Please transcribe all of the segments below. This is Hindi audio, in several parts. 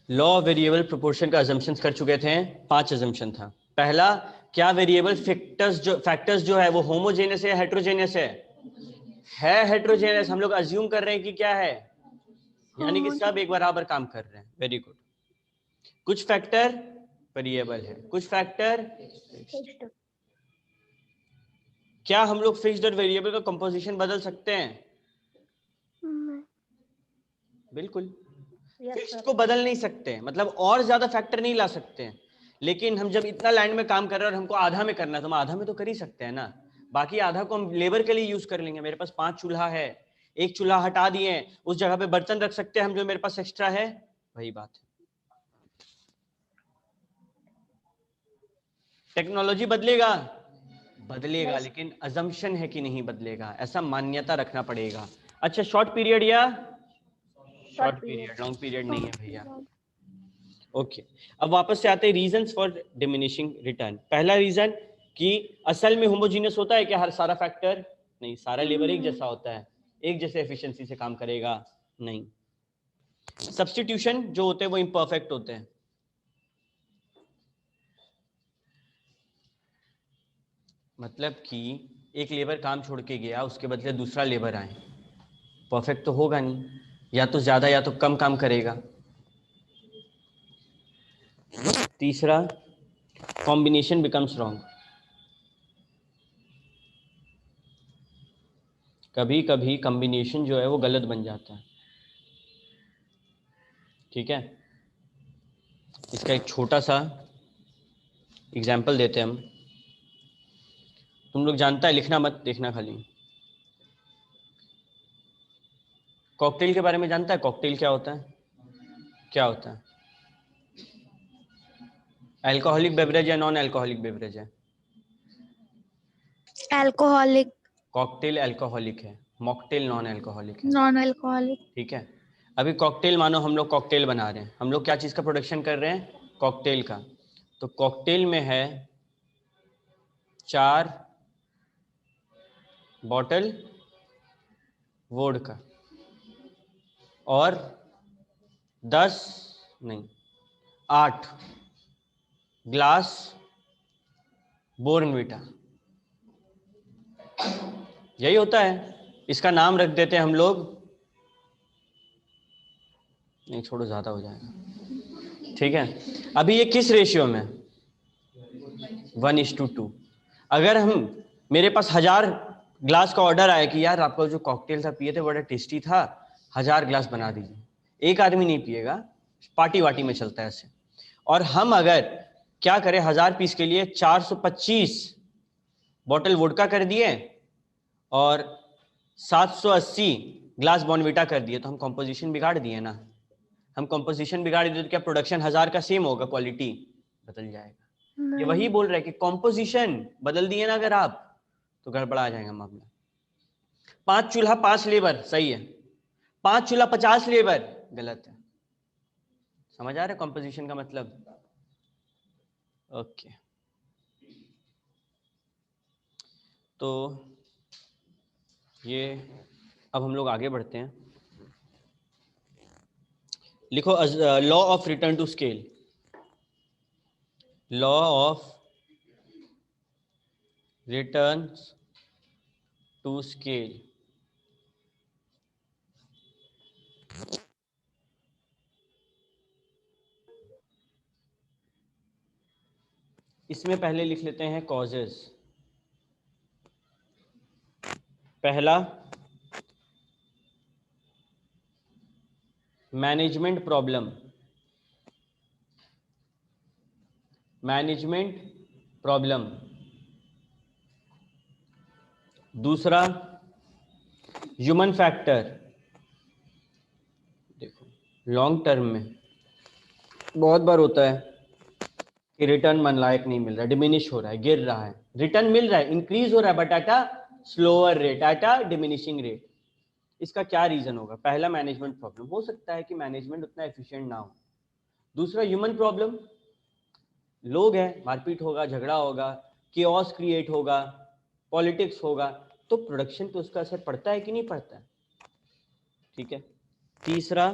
लॉ ऑफ वेरिएबल प्रोपोर्शन का अजम्पशंस कर चुके थे, 5 अजम्पशन था। पहला, क्या वेरिएबल फैक्टर्स जो है वो होमोजेनियस है, हेट्रोजेनियस है हेट्रोजेनियस। हम लोग अज्यूम कर रहे हैं कि क्या है, यानी कि सब एक बराबर काम कर रहे हैं। Very good. कुछ फैक्टर वेरिएबल है, कुछ फैक्टर फिक्स्ड। क्या हम लोग फिक्स्ड और वेरिएबल का कंपोजिशन बदल सकते हैं? बिल्कुल। फिक्स्ड को बदल नहीं सकते, मतलब और ज्यादा फैक्टर नहीं ला सकते हैं, लेकिन हम जब इतना लाइन में काम कर रहे हैं और हमको आधा में करना है तो हम आधा में तो कर ही सकते हैं ना। बाकी आधा को हम लेबर के लिए यूज कर लेंगे। मेरे पास 5 चूल्हा है, एक चूल्हा हटा दिए, उस जगह पे बर्तन रख सकते हैं हम जो मेरे पास एक्स्ट्रा है। वही बात है। टेक्नोलॉजी बदलेगा, बदलेगा, लेकिन अजम्पशन है कि नहीं बदलेगा, ऐसा मान्यता रखना पड़ेगा। अच्छा, शॉर्ट पीरियड या शॉर्ट पीरियड, लॉन्ग पीरियड नहीं है भैया। ओके, अब वापस से आते हैं रीजंस फॉर डिमिनिशिंग रिटर्न। पहला रीजन कि असल में होमोजीनियस होता है क्या हर सारा फैक्टर? नहीं। सारा लेबर एक जैसा होता है, एक जैसे एफिशिएंसी से काम करेगा? नहीं। सब्स्टिट्यूशन जो होते हैं वो इम्परफेक्ट होते हैं। मतलब कि एक लेबर काम छोड़ के गया, उसके बदले दूसरा लेबर आए, परफेक्ट तो होगा नहीं, या तो ज्यादा या तो कम काम करेगा। तीसरा, कॉम्बिनेशन बिकम्स रॉन्ग। कभी कभी कॉम्बिनेशन जो है वो गलत बन जाता है। ठीक है, इसका एक छोटा सा एग्जाम्पल देते हैं हम। तुम लोग जानता है, लिखना मत, देखना खाली। कॉकटेल के बारे में जानता है? कॉकटेल क्या होता है? क्या होता है? अल्कोहलिक बेवरेज या नॉन अल्कोहलिक बेवरेज है? अल्कोहलिक। कॉकटेल अल्कोहलिक है, मॉकटेल नॉन अल्कोहलिक है। Non alcoholic. ठीक है, अभी कॉकटेल, मानो हम लोग कॉकटेल बना रहे हैं, हम लोग क्या चीज़ का प्रोडक्शन कर रहे हैं? कॉकटेल का। तो कॉकटेल में है 4 बॉटल वोडका और 10 नहीं 8 ग्लास बोर्नवीटा। यही होता है। इसका नाम रख देते हैं हम लोग, नहीं छोड़ो ज्यादा हो जाएगा। ठीक है, अभी ये किस रेशियो में? 1:2। अगर हम, मेरे पास 1000 ग्लास का ऑर्डर आया कि यार आपका जो कॉकटेल था पिए थे बड़ा टेस्टी था, 1000 ग्लास बना दीजिए। एक आदमी नहीं पिएगा, पार्टी वार्टी में चलता है ऐसे। और हम अगर क्या करें, 1000 पीस के लिए 425 बॉटल वोडका कर दिए और 780 ग्लास बॉर्नविटा कर दिए, तो हम कंपोजिशन बिगाड़ दिए ना। हम कंपोजिशन बिगाड़ दिए तो क्या प्रोडक्शन 1000 का सेम होगा? क्वालिटी बदल जाएगा। ये वही बोल रहा है कि कंपोजिशन बदल दिए ना अगर आप, तो गड़बड़ा जाएगा मामला। 5 चूल्हा 5 लेबर सही है, 5 चूल्हा 50 लेबर गलत है। समझ आ रहा है कंपोजिशन का मतलब? ओके, तो ये, अब हम लोग आगे बढ़ते हैं। लिखो law of return to scale. Law of returns to scale. इसमें पहले लिख लेते हैं कॉजेस। पहला, मैनेजमेंट प्रॉब्लम। Management problem. दूसरा, ह्यूमन फैक्टर। देखो, लॉन्ग टर्म में बहुत बार होता है कि रिटर्न मन लायक नहीं मिल रहा है, डिमिनिश हो रहा है, गिर रहा है। रिटर्न मिल रहा है, इंक्रीज हो रहा है, but at a slower rate, at a diminishing rate. इसका क्या रीजन होगा? पहला, मैनेजमेंट प्रॉब्लम। हो सकता है कि मैनेजमेंट उतना एफिशिएंट ना हो। दूसरा, ह्यूमन प्रॉब्लम। लोग हैं, मारपीट होगा, झगड़ा होगा, केओस क्रिएट होगा, पॉलिटिक्स होगा, तो प्रोडक्शन पे उसका असर पड़ता है कि नहीं पड़ता है? ठीक है। तीसरा,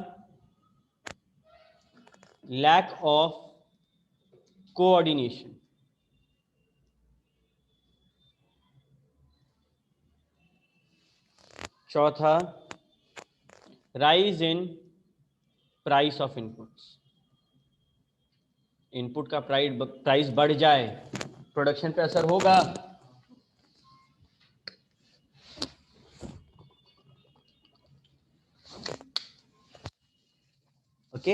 लैक ऑफ कोऑर्डिनेशन। चौथा, rise in price of inputs. Input का प्राइस बढ़ जाए, प्रोडक्शन पे असर होगा। ओके,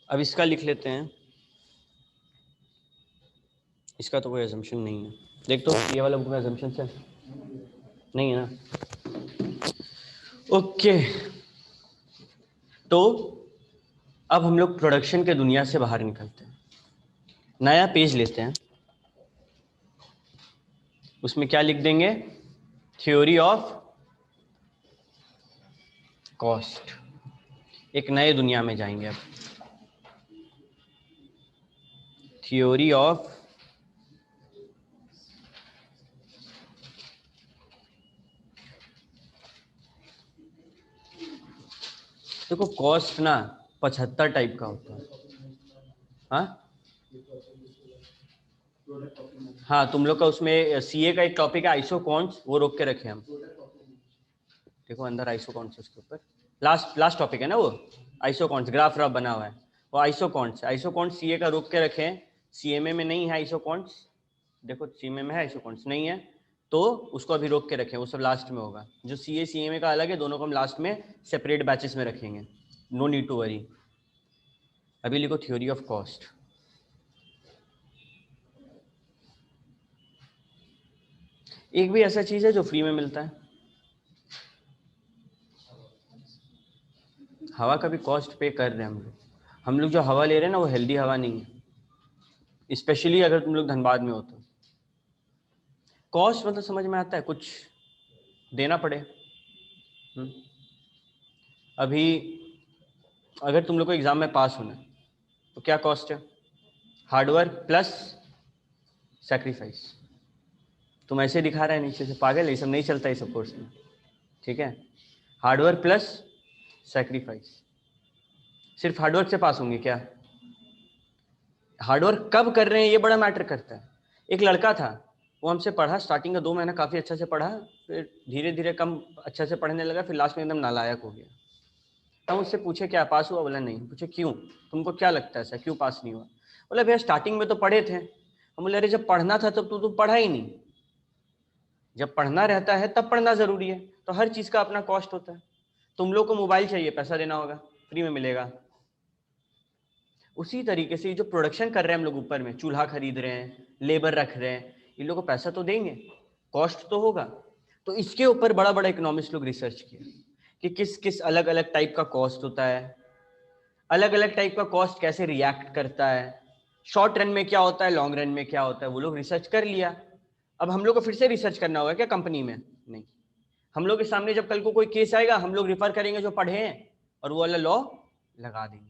अब इसका लिख लेते हैं। इसका तो कोई एजम्पशन नहीं है। देख तो ये वाला बुक में एजम्पशन है नहीं है ना। ओके, तो अब हम लोग प्रोडक्शन के दुनिया से बाहर निकलते हैं, नया पेज लेते हैं। उसमें क्या लिख देंगे? Theory of cost. एक नए दुनिया में जाएंगे अब। थ्योरी ऑफ देखो, कॉस्ट ना 75 टाइप का होता है। हाँ हाँ, तुम लोग का उसमें सीए का एक टॉपिक है आइसोकॉन्स, वो रोक के रखे हम। देखो अंदर आइसोकॉन्स उसके ऊपर लास्ट टॉपिक है ना वो, आइसोकॉन्स ग्राफ रफ बना हुआ है वो आइसोकॉन्स सीए का रोक के रखे हैं। सीएमए में नहीं है आइसोकॉन्स, देखो सीएमए में है आइसोकॉन्स नहीं है, तो उसको अभी रोक के रखें, वो सब लास्ट में होगा। जो सीए सीएमए का अलग है, दोनों को हम लास्ट में सेपरेट बैचेस में रखेंगे। No need to worry. अभी लिखो थ्योरी ऑफ कॉस्ट। एक भी ऐसा चीज है जो फ्री में मिलता है? हवा का भी कॉस्ट पे कर रहे हैं हम लोग। हम लोग जो हवा ले रहे हैं ना, वो हेल्दी हवा नहीं है, स्पेशली अगर तुम लोग धनबाद में हो तो। कॉस्ट मतलब समझ में आता है, कुछ देना पड़े। अभी अगर तुम लोग को एग्जाम में पास होना है तो क्या कॉस्ट है? Hard work plus sacrifice. तुम ऐसे दिखा रहे हैं नीचे से, पागल है, ये सब नहीं चलता ये सब कोर्स में, ठीक है? Hard work plus sacrifice. सिर्फ हार्डवर्क से पास होंगे क्या? हार्डवर्क कब कर रहे हैं ये बड़ा मैटर करता है। एक लड़का था, वो हमसे पढ़ा, स्टार्टिंग का 2 महीना काफी अच्छा से पढ़ा, फिर धीरे धीरे कम अच्छा से पढ़ने लगा, फिर लास्ट में एकदम नालायक हो गया। हम उससे पूछे क्या पास हुआ? बोला नहीं। पूछे क्यों, तुमको क्या लगता है ऐसा क्यों पास नहीं हुआ? बोला भैया स्टार्टिंग में तो पढ़े थे। हम बोले अरे जब पढ़ना था तब तो तुम पढ़ा ही नहीं। जब पढ़ना रहता है तब पढ़ना जरूरी है, तो हर चीज का अपना कॉस्ट होता है। तुम लोग को मोबाइल चाहिए, पैसा देना होगा, फ्री में मिलेगा। उसी तरीके से जो प्रोडक्शन कर रहे हैं हम लोग ऊपर में, चूल्हा खरीद रहे हैं, लेबर रख रहे हैं, इन लोगों को पैसा तो देंगे, कॉस्ट तो होगा। तो इसके ऊपर बड़ा बड़ा इकोनॉमिस्ट लोग रिसर्च किया कि किस किस अलग अलग टाइप का कॉस्ट होता है, अलग अलग टाइप का कॉस्ट कैसे रिएक्ट करता है, शॉर्ट रन में क्या होता है, लॉन्ग रन में क्या होता है, वो लोग रिसर्च कर लिया। अब हम लोग को फिर से रिसर्च करना होगा क्या कंपनी में? नहीं। हम लोग के सामने जब कल को कोई केस आएगा, हम लोग रिफर करेंगे जो पढ़े हैं और वो वाला लॉ लगा देंगे,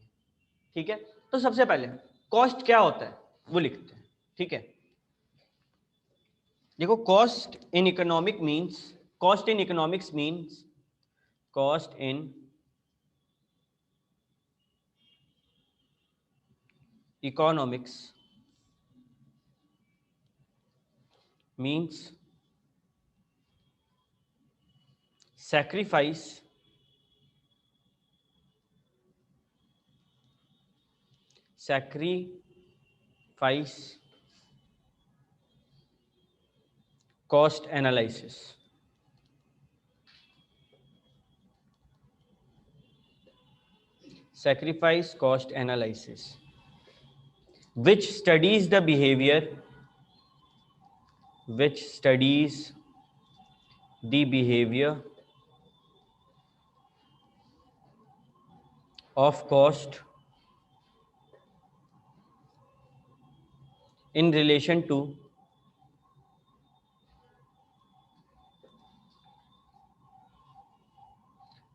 ठीक है? तो सबसे पहले कॉस्ट क्या होता है वो लिखते हैं, ठीक है? देखो, cost in economics means cost in economics means sacrifice cost analysis, sacrifice cost analysis, which studies the behavior of cost in relation to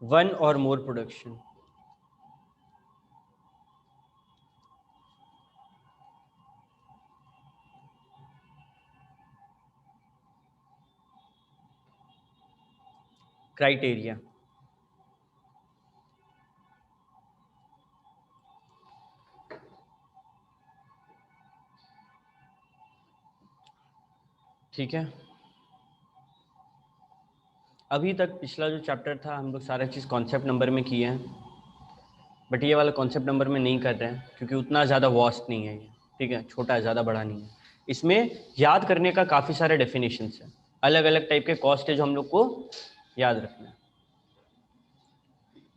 one or more production. Criteria. ठीक है, अभी तक पिछला जो चैप्टर था हम लोग सारा चीज़ कॉन्सेप्ट नंबर में किए हैं, बट ये वाला कॉन्सेप्ट नंबर में नहीं कर रहे हैं क्योंकि उतना ज़्यादा वास्ट नहीं है ये। ठीक है, छोटा है, ज़्यादा बड़ा नहीं है। इसमें याद करने का काफ़ी सारे डेफिनेशंस है, अलग अलग टाइप के कॉस्ट है जो हम लोग को याद रखना है।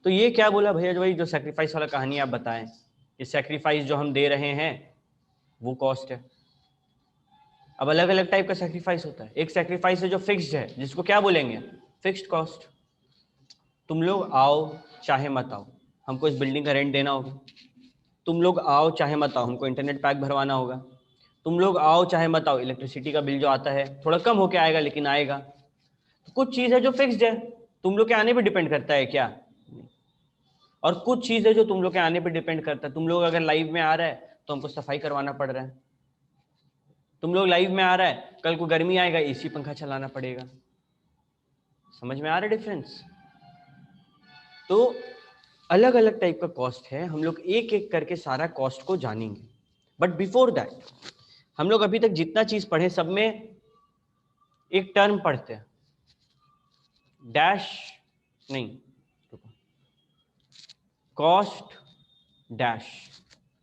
तो ये क्या बोला भैया, जो भाई जो सेक्रीफाइस वाला कहानी आप बताएं, ये सेक्रीफाइस जो हम दे रहे हैं वो कॉस्ट है। अब अलग अलग टाइप का सेक्रीफाइस होता है। एक सेक्रीफाइस है जो फिक्स्ड है, जिसको क्या बोलेंगे, फिक्स्ड कॉस्ट। तुम लोग आओ चाहे मत आओ, हमको इस बिल्डिंग का रेंट देना होगा। तुम लोग आओ चाहे मत आओ, हमको इंटरनेट पैक भरवाना होगा। तुम लोग आओ चाहे मत आओ, इलेक्ट्रिसिटी का बिल जो आता है थोड़ा कम होके आएगा लेकिन आएगा। तो कुछ चीज़ है जो फिक्स्ड है, तुम लोग के आने पे डिपेंड करता है क्या, और कुछ चीज़ है जो तुम लोग के आने पे डिपेंड करता है। तुम लोग अगर लाइव में आ रहा है तो हमको सफाई करवाना पड़ रहा है। तुम लोग लाइव में आ रहा है, कल को गर्मी आएगा, एसी पंखा चलाना पड़ेगा। समझ में आ रहा है डिफरेंस? तो अलग अलग टाइप का कॉस्ट है, हम लोग एक एक करके सारा कॉस्ट को जानेंगे। बट बिफोर दैट हम लोग अभी तक जितना चीज पढ़े सब में एक टर्म पढ़ते हैं, डैश नहीं, कॉस्ट डैश।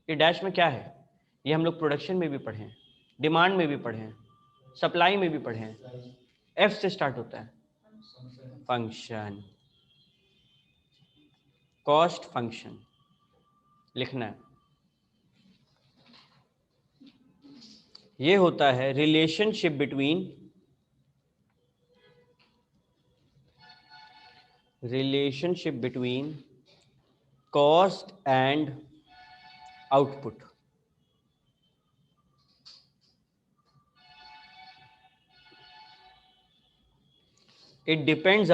ये डैश में क्या है, ये हम लोग प्रोडक्शन में भी पढ़े हैं, डिमांड में भी पढ़े हैं, सप्लाई में भी पढ़े हैं। एफ से स्टार्ट होता है, फंक्शन, कॉस्ट फंक्शन लिखना है। ये होता है relationship between cost and output. It depends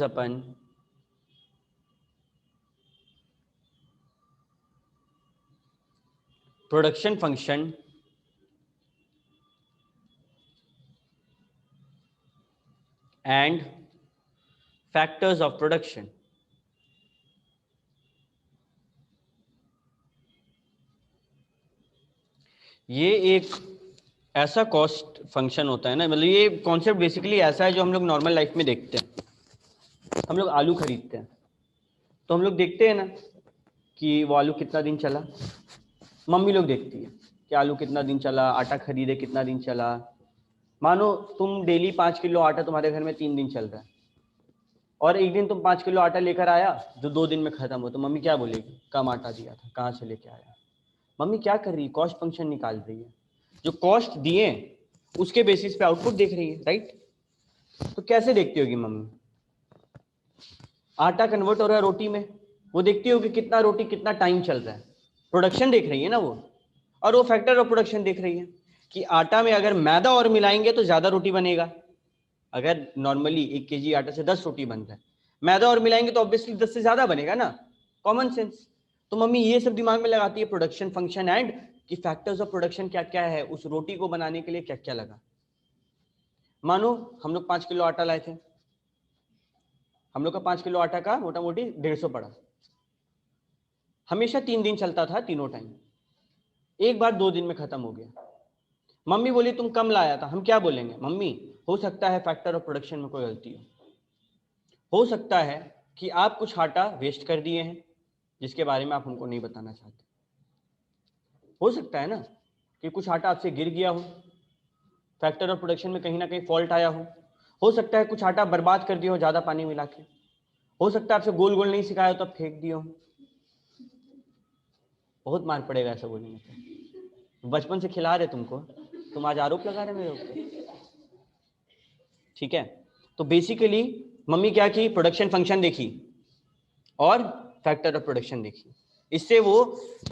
upon production function and factors of production. ये एक ऐसा कॉस्ट फंक्शन होता है ना, मतलब ये कॉन्सेप्ट बेसिकली ऐसा है जो हम लोग नॉर्मल लाइफ में देखते हैं। हम लोग आलू खरीदते हैं तो हम लोग देखते हैं ना कि वो आलू कितना दिन चला। मम्मी लोग देखती है कि आलू कितना दिन चला, आटा खरीदे कितना दिन चला। मानो तुम डेली 5 किलो आटा तुम्हारे घर में 3 दिन चल रहा है, और एक दिन तुम 5 किलो आटा लेकर आया जो 2 दिन में खत्म हो, तो मम्मी क्या बोलेगी, कम आटा दिया था, कहाँ से लेके आया। मम्मी क्या कर रही है, कॉस्ट फंक्शन निकाल रही है, जो कॉस्ट दिए उसके बेसिस पे आउटपुट देख रही है, राइट। तो कैसे देखती होगी मम्मी, आटा कन्वर्ट हो रहा है रोटी में, वो देखती होगी कितना रोटी कितना टाइम चल रहा है, प्रोडक्शन देख रही है ना वो। और वो फैक्टर ऑफ प्रोडक्शन देख रही है कि आटा में अगर मैदा और मिलाएंगे तो ज्यादा रोटी बनेगा। अगर नॉर्मली 1 kg आटा से 10 रोटी बनता है, मैदा और मिलाएंगे तो ऑब्वियसली 10 से ज्यादा बनेगा ना, कॉमन सेंस। तो मम्मी ये सब दिमाग में लगाती है, प्रोडक्शन फंक्शन एंड कि फैक्टर्स ऑफ प्रोडक्शन क्या क्या है, उस रोटी को बनाने के लिए क्या क्या लगा। मानो हम लोग 5 किलो आटा लाए थे, हम लोग का 5 किलो आटा का मोटा मोटी 150 पड़ा, हमेशा 3 दिन चलता था तीनों टाइम, एक बार 2 दिन में खत्म हो गया। मम्मी बोली तुम कम लाया था, हम क्या बोलेंगे, मम्मी हो सकता है फैक्टर ऑफ प्रोडक्शन में कोई गलती हो सकता है कि आप कुछ आटा वेस्ट कर दिए हैं जिसके बारे में आप हमको नहीं बताना चाहते। हो सकता है ना कि कुछ आटा आपसे गिर गया हो, फैक्टर ऑफ प्रोडक्शन में कहीं ना कहीं फॉल्ट आया हो सकता है कुछ आटा बर्बाद कर दिया हो ज्यादा पानी मिला के, हो सकता है आपसे गोल गोल नहीं सिखाया हो तब फेंक दिया हो। बहुत मार पड़ेगा ऐसा बोलने में, बचपन से खिला रहे तुमको, तुम आज आरोप लगा रहे मेरे ऊपर। ठीक है, तो बेसिकली मम्मी क्या की, प्रोडक्शन फंक्शन देखी और फैक्टर ऑफ प्रोडक्शन देखी, इससे वो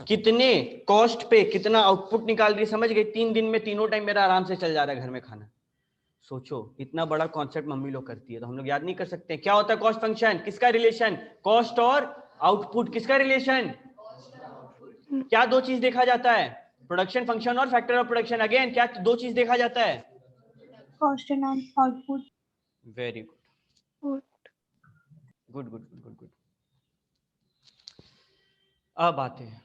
कितने कॉस्ट पे कितना आउटपुट निकाल रही, समझ गई। 3 दिन में तीनों टाइम मेरा आराम से चल जा रहा है घर में खाना। सोचो इतना बड़ा कॉन्सेप्ट मम्मी लोग करती है तो हम लोग याद नहीं कर सकते। क्या होता है कॉस्ट फंक्शन, किसका रिलेशन, कॉस्ट और आउटपुट, किसका रिलेशन, क्या दो चीज देखा जाता है, प्रोडक्शन फंक्शन और फैक्टर ऑफ प्रोडक्शन। अगेन क्या दो चीज देखा जाता है, Cost and output. Very good, Good. Good good good good good. अब आते हैं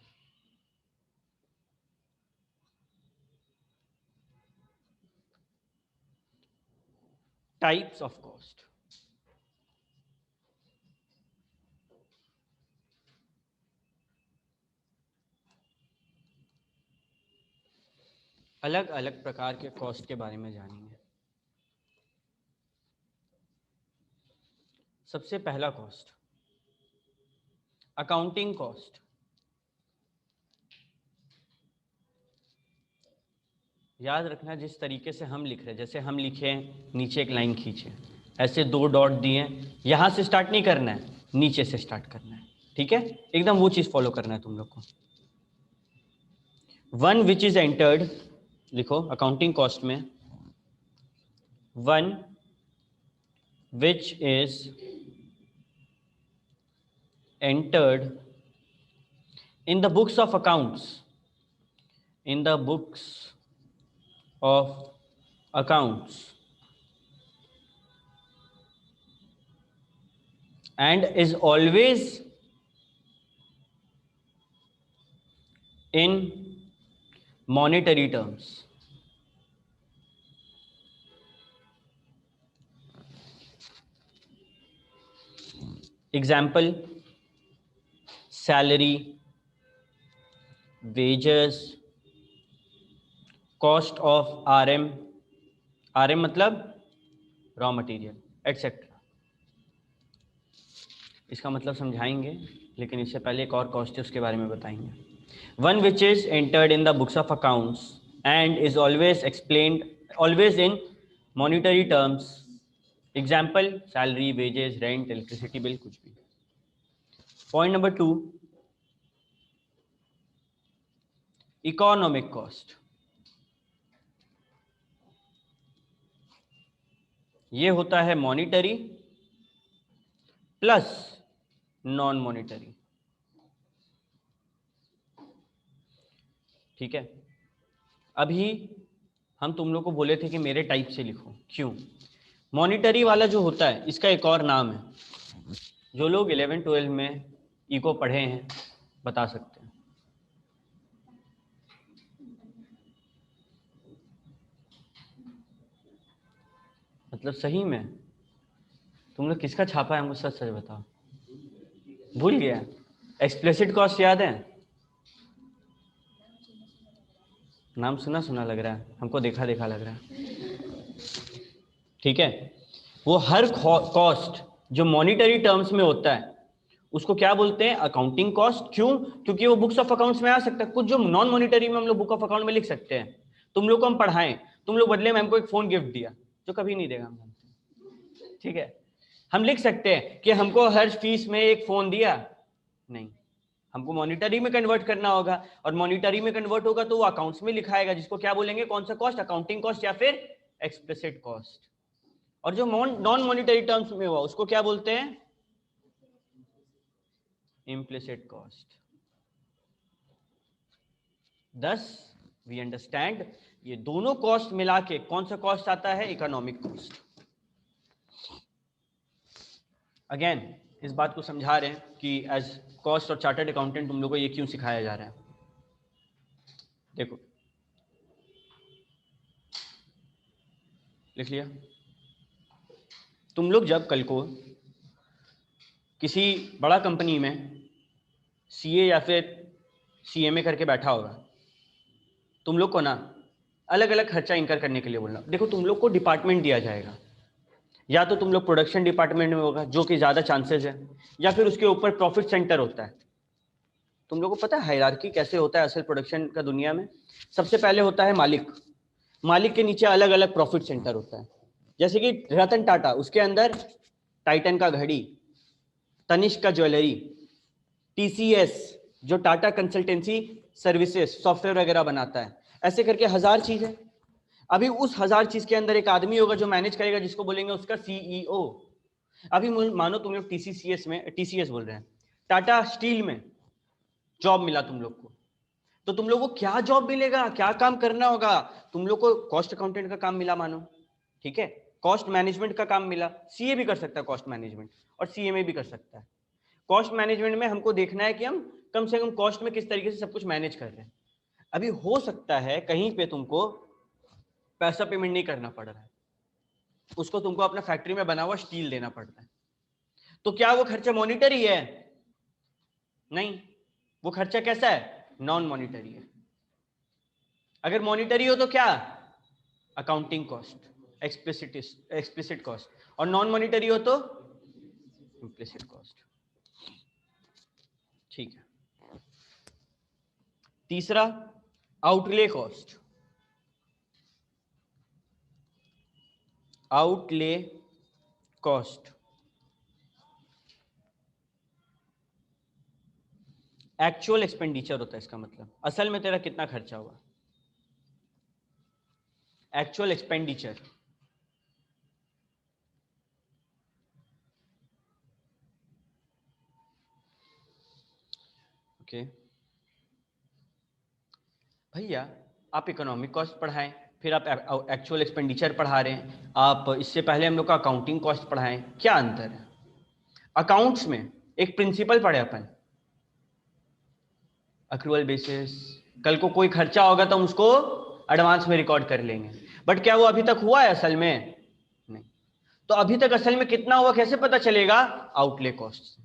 टाइप्स ऑफ कॉस्ट। अलग अलग प्रकार के कॉस्ट के बारे में जानेंगे। सबसे पहला कॉस्ट, अकाउंटिंग कॉस्ट। याद रखना, जिस तरीके से हम लिख रहे हैं, जैसे हम लिखे नीचे एक लाइन खींचे, ऐसे 2 डॉट दिए, यहां से स्टार्ट नहीं करना है, नीचे से स्टार्ट करना है, ठीक है? एकदम वो चीज फॉलो करना है तुम लोग को। वन विच इज एंटर्ड, लिखो अकाउंटिंग कॉस्ट में, one which is entered in the books of accounts, in the books of accounts, and is always in monetary terms. Example, salary, wages, cost of RM, RM मतलब रॉ मटेरियल, एटसेट्रा। इसका मतलब समझाएंगे, लेकिन इससे पहले एक और कॉस्ट है, उसके बारे में बताएंगे। One which is entered in the books of accounts and is always explained, always in monetary terms. Example, salary, wages, rent, electricity bill, कुछ भी। Point number 2, economic cost. ये होता है मॉनिटरी प्लस नॉन मॉनिटरी, ठीक है? अभी हम तुम लोग को बोले थे कि मेरे टाइप से लिखो, क्यों? मॉनिटरी वाला जो होता है, इसका एक और नाम है, जो लोग 11-12 में इको पढ़े हैं बता सकते हैं। मतलब सही में तुम लोग किसका छापा है, मुझे सच सच बताओ। भूल गया? एक्सप्लिसिट कॉस्ट याद है? नाम सुना सुना लग रहा है, हमको देखा देखा लग रहा है, ठीक है? वो हर कॉस्ट जो मॉनिटरी टर्म्स में होता है उसको क्या बोलते हैं? Accounting cost. क्यों? क्योंकि वो बुक्स ऑफ अकाउंट्स में आ सकता है। कुछ जो नॉन मॉनिटरी में हम लोग बुक ऑफ अकाउंट में लिख सकते हैं। तुम लोग को हम पढ़ाएं, तुम लोग बदले में हमको एक फोन गिफ्ट दिया, जो कभी नहीं देगा हम, ठीक है? हम लिख सकते हैं कि हमको हर फीस में एक फोन दिया, नहीं, हमको मॉनिटरी में कन्वर्ट करना होगा, और मॉनिटरी में कन्वर्ट होगा तो वो अकाउंट्स में लिखाएगा, जिसको क्या बोलेंगे? कौन सा कॉस्ट? अकाउंटिंग कॉस्ट या फिर एक्सप्लिसिट कॉस्ट। और जो नॉन मॉनिटरी टर्म्स में हुआ उसको क्या बोलते हैं? Implicit cost. Thus we understand ये दोनों कॉस्ट मिला के कौन सा कॉस्ट आता है? Economic cost. अगेन इस बात को समझा रहे हैं कि एज कॉस्ट और चार्टर्ड अकाउंटेंट तुम लोग को ये क्यों सिखाया जा रहा है। देखो, लिख लिया? तुम लोग जब कल को किसी बड़ा कंपनी में सीए या फिर सीएमए करके बैठा होगा, तुम लोग को ना अलग अलग खर्चा इंकर करने के लिए बोलना। देखो, तुम लोग को डिपार्टमेंट दिया जाएगा, या तो तुम लोग प्रोडक्शन डिपार्टमेंट में होगा, जो कि ज्यादा चांसेस है, या फिर उसके ऊपर प्रॉफिट सेंटर होता है। तुम लोग को पता है हायरार्की कैसे होता है असल प्रोडक्शन का दुनिया में? सबसे पहले होता है मालिक, मालिक के नीचे अलग अलग प्रॉफिट सेंटर होता है। जैसे कि रतन टाटा, उसके अंदर टाइटन का घड़ी, तनिष्क का ज्वेलरी, टीसीएस जो टाटा कंसल्टेंसी सर्विसेज सॉफ्टवेयर वगैरह बनाता है, ऐसे करके 1000 चीजें। अभी उस 1000 चीज के अंदर एक आदमी होगा जो मैनेज करेगा, जिसको बोलेंगे उसका सीईओ। अभी मानो तुम लोग टीसीएस में, टीसीएस बोल रहे हैं, टाटा स्टील में जॉब मिला तुम लोग को, तो तुम लोग को क्या जॉब मिलेगा, क्या काम करना होगा? तुम लोग को कॉस्ट अकाउंटेंट का काम मिला मानो, ठीक है, कॉस्ट मैनेजमेंट का काम मिला, सीए भी कर सकता है कॉस्ट मैनेजमेंट और सीएमए भी कर सकता है। कॉस्ट मैनेजमेंट में हमको देखना है कि हम कम से कम कॉस्ट में किस तरीके से सब कुछ मैनेज कर रहे हैं। अभी हो सकता है कहीं पे तुमको पैसा पेमेंट नहीं करना पड़ रहा है, उसको तुमको अपना फैक्ट्री में बना हुआ स्टील देना पड़ रहा है, तो क्या वो खर्चा मॉनिटरी है? नहीं, वो खर्चा कैसा है? नॉन मॉनिटरी है। अगर मॉनिटरी हो तो क्या? अकाउंटिंग कॉस्ट, एक्सप्लिसिट कॉस्ट, और नॉन मॉनिटरी हो तो इम्प्लिसिट कॉस्ट। ठीक है। तीसरा, outlay cost. Outlay cost actual expenditure होता है, इसका मतलब असल में तेरा कितना खर्चा हुआ। एक्चुअल एक्सपेंडिचर ओके भैया, आप इकोनॉमिक कॉस्ट पढ़ाएं, फिर आप एक्चुअल एक्सपेंडिचर पढ़ा रहे हैं, आप इससे पहले हम लोग का अकाउंटिंग कॉस्ट पढ़ाएं, क्या अंतर है? अकाउंट्स में एक प्रिंसिपल पढ़े अपन, अक्रूवल बेसिस, कल को कोई खर्चा होगा तो हम उसको एडवांस में रिकॉर्ड कर लेंगे, बट क्या वो अभी तक हुआ है असल में? नहीं। तो अभी तक असल में कितना हुआ कैसे पता चलेगा? आउटले कॉस्ट से।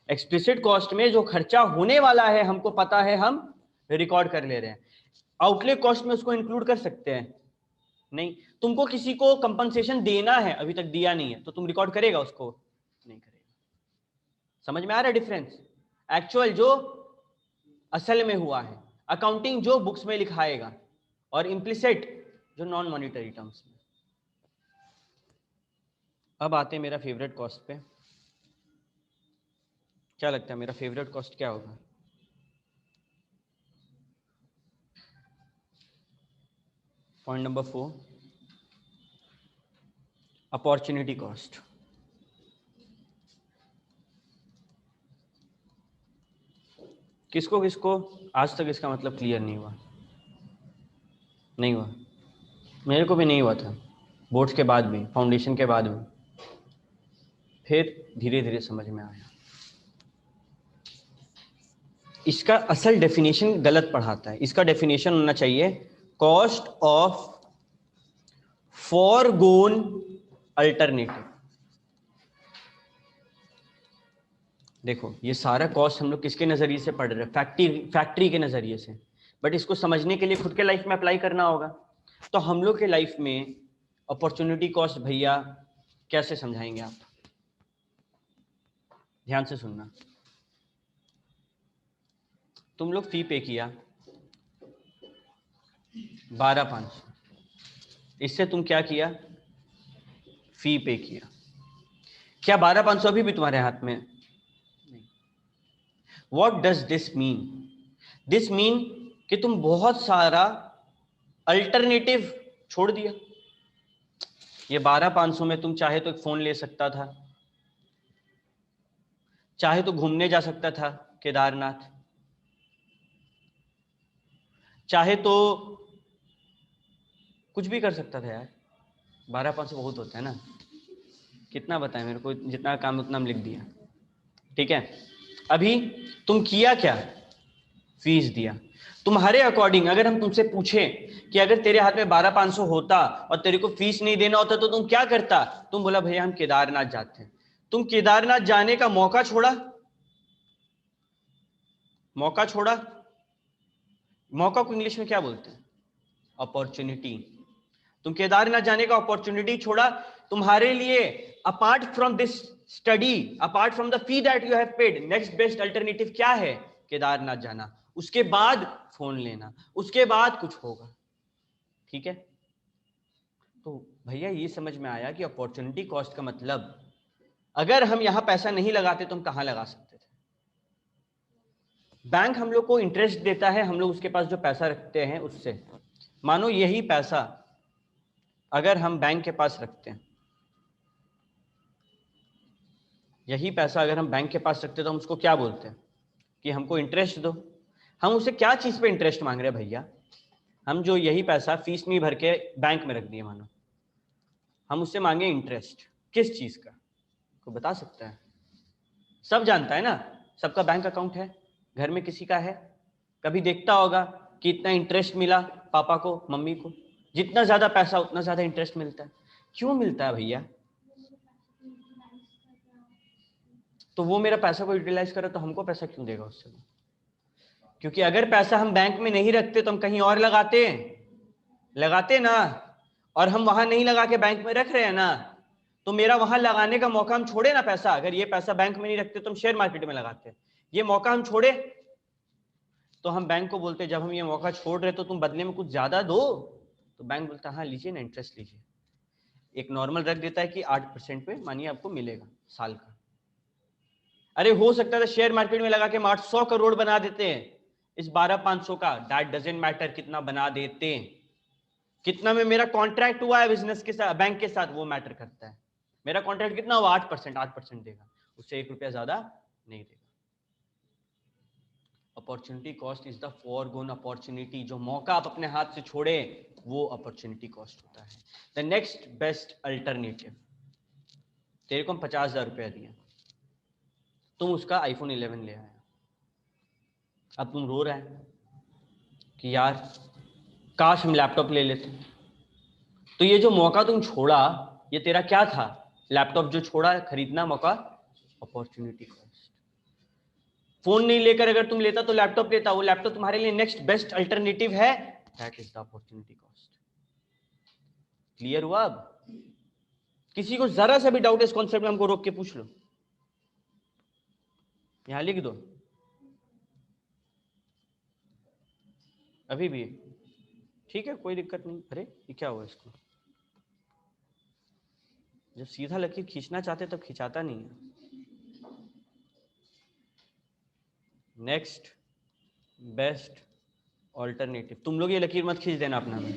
एक्सप्लिसिट कॉस्ट में जो खर्चा होने वाला है हमको पता है, हम रिकॉर्ड कर ले रहे हैं। आउटले कॉस्ट में उसको इंक्लूड कर सकते हैं? नहीं। तुमको किसी को कंपनसेशन देना है, अभी तक दिया नहीं है, तो तुम रिकॉर्ड करेगा उसको? नहीं करेगा। समझ में आ रहा है डिफरेंस? एक्चुअल जो असल में हुआ है, अकाउंटिंग जो बुक्स में लिखाएगा, और इम्प्लिसिट जो नॉन मॉनिटरी टर्म्स में। अब आते हैं मेरा फेवरेट कॉस्ट पे। क्या लगता है मेरा फेवरेट कॉस्ट क्या होगा? Point number 4, opportunity cost. किसको किसको आज तक इसका मतलब क्लियर नहीं हुआ? नहीं हुआ? मेरे को भी नहीं हुआ था, बोर्ड्स के बाद भी, फाउंडेशन के बाद भी, फिर धीरे धीरे समझ में आया। इसका असल डेफिनेशन गलत पढ़ाता है। इसका डेफिनेशन होना चाहिए कॉस्ट ऑफ फॉरगोन अल्टरनेटिव। देखो, ये सारा कॉस्ट हम लोग किसके नजरिए से पढ़ रहे हैं? फैक्ट्री के नजरिए से, बट इसको समझने के लिए खुद के लाइफ में अप्लाई करना होगा। तो हम लोग के लाइफ में अपॉर्चुनिटी कॉस्ट भैया कैसे समझाएंगे आप? ध्यान से सुनना। तुम लोग फी पे किया 12,500, इससे तुम क्या किया? फी पे किया। क्या 12,500 अभी भी तुम्हारे हाथ में? नहीं। What does this mean? This mean कि तुम बहुत सारा अल्टरनेटिव छोड़ दिया। ये 12,500 में तुम चाहे तो एक फोन ले सकता था, चाहे तो घूमने जा सकता था केदारनाथ, चाहे तो कुछ भी कर सकता था यार। 12,500 बहुत होता है ना, कितना बताएं मेरे को, जितना काम उतना हम लिख दिया। ठीक है, अभी तुम किया क्या? फीस दिया। तुम्हारे अकॉर्डिंग अगर हम तुमसे पूछें कि अगर तेरे हाथ में 12,500 होता और तेरे को फीस नहीं देना होता तो तुम क्या करता? तुम बोला भैया हम केदारनाथ जाते हैं। तुम केदारनाथ जाने का मौका छोड़ा? मौका छोड़ा। मौका को इंग्लिश में क्या बोलते हैं? अपॉर्चुनिटी। तुम केदारनाथ जाने का अपॉर्चुनिटी छोड़ा। तुम्हारे लिए apart from this study, apart from the fee that you have paid, next best alternative क्या है? केदारनाथ जाना, उसके बाद फोन लेना, उसके बाद कुछ होगा। ठीक है, तो भैया ये समझ में आया कि अपॉर्चुनिटी कॉस्ट का मतलब अगर हम यहां पैसा नहीं लगाते तो हम कहां लगा सकते थे? बैंक हम लोग को इंटरेस्ट देता है, हम लोग उसके पास जो पैसा रखते हैं उससे। मानो यही पैसा अगर हम बैंक के पास रखते हैं, यही पैसा अगर हम बैंक के पास रखते तो हम उसको क्या बोलते हैं? कि हमको इंटरेस्ट दो। हम उसे क्या चीज पे इंटरेस्ट मांग रहे हैं भैया? हम जो यही पैसा फीस नहीं भर के बैंक में रख दिए मानो, हम उससे मांगे इंटरेस्ट, किस चीज का, को बता सकता है? सब जानता है ना, सबका बैंक अकाउंट है, घर में किसी का है, कभी देखता होगा कि इतना इंटरेस्ट मिला पापा को, मम्मी को, जितना ज्यादा पैसा उतना ज्यादा इंटरेस्ट मिलता है। क्यों मिलता है भैया? तो वो मेरा पैसा को यूटिलाइज करे तो हमको पैसा क्यों देगा उससे? क्योंकि अगर पैसा हम बैंक में नहीं रखते तो हम कहीं और लगाते ना, और हम वहां नहीं लगा के बैंक में रख रहे हैं ना, तो मेरा वहां लगाने का मौका हम छोड़े ना पैसा। अगर ये पैसा बैंक में नहीं रखते तो हम शेयर मार्केट में लगाते, ये मौका हम छोड़े, तो हम बैंक को बोलते जब हम ये मौका छोड़ रहे तो तुम बदले में कुछ ज्यादा दो, तो बैंक बोलता हाँ लीजिए ना, इंटरेस्ट लीजिए। एक नॉर्मल रख देता है कि 8% पे मानिए आपको मिलेगा साल का। अरे हो सकता था शेयर मार्केट में लगा के 800 करोड़ बना देते हैं इस 12,500 का, दैट डजंट मैटर कितना बना देते, कितना में मेरा कॉन्ट्रैक्ट हुआ है बिजनेस के साथ, बैंक के साथ, वो मैटर करता है। मेरा कॉन्ट्रैक्ट कितना हुआ? 8% देगा, उससे 1 रुपया ज्यादा नहीं देगा। Opportunity cost is the foregone opportunity, जो मौका आप अपने हाथ से छोड़े वो अपॉर्चुनिटी कॉस्ट होता है। द नेक्स्ट बेस्ट अल्टरनेटिव, तेरे को 50,000 रुपया दिया, तुम उसका iPhone 11 ले आया, अब तुम रो रहा है कि यार काश हम लैपटॉप ले लेते। तो ये जो मौका तुम छोड़ा, ये तेरा क्या था? लैपटॉप जो छोड़ा खरीदना मौका, अपॉर्चुनिटी कॉस्ट। फोन नहीं लेकर अगर तुम लेता तो लैपटॉप लेता, वो लैपटॉप तुम्हारे लिए नेक्स्ट बेस्ट अल्टरनेटिव है, that is the opportunity cost. Clear हुआ? अब किसी को जरा सा भी डाउट इस कॉन्सेप्ट में, हमको रोक के पूछ लो, यहां लिख दो अभी भी, ठीक है, कोई दिक्कत नहीं। अरे ये क्या हुआ इसको? जब सीधा लकीर खींचना चाहते तब खिंचाता नहीं है। नेक्स्ट बेस्ट ऑल्टरनेटिव, तुम लोग ये लकीर मत खींच देना अपना में।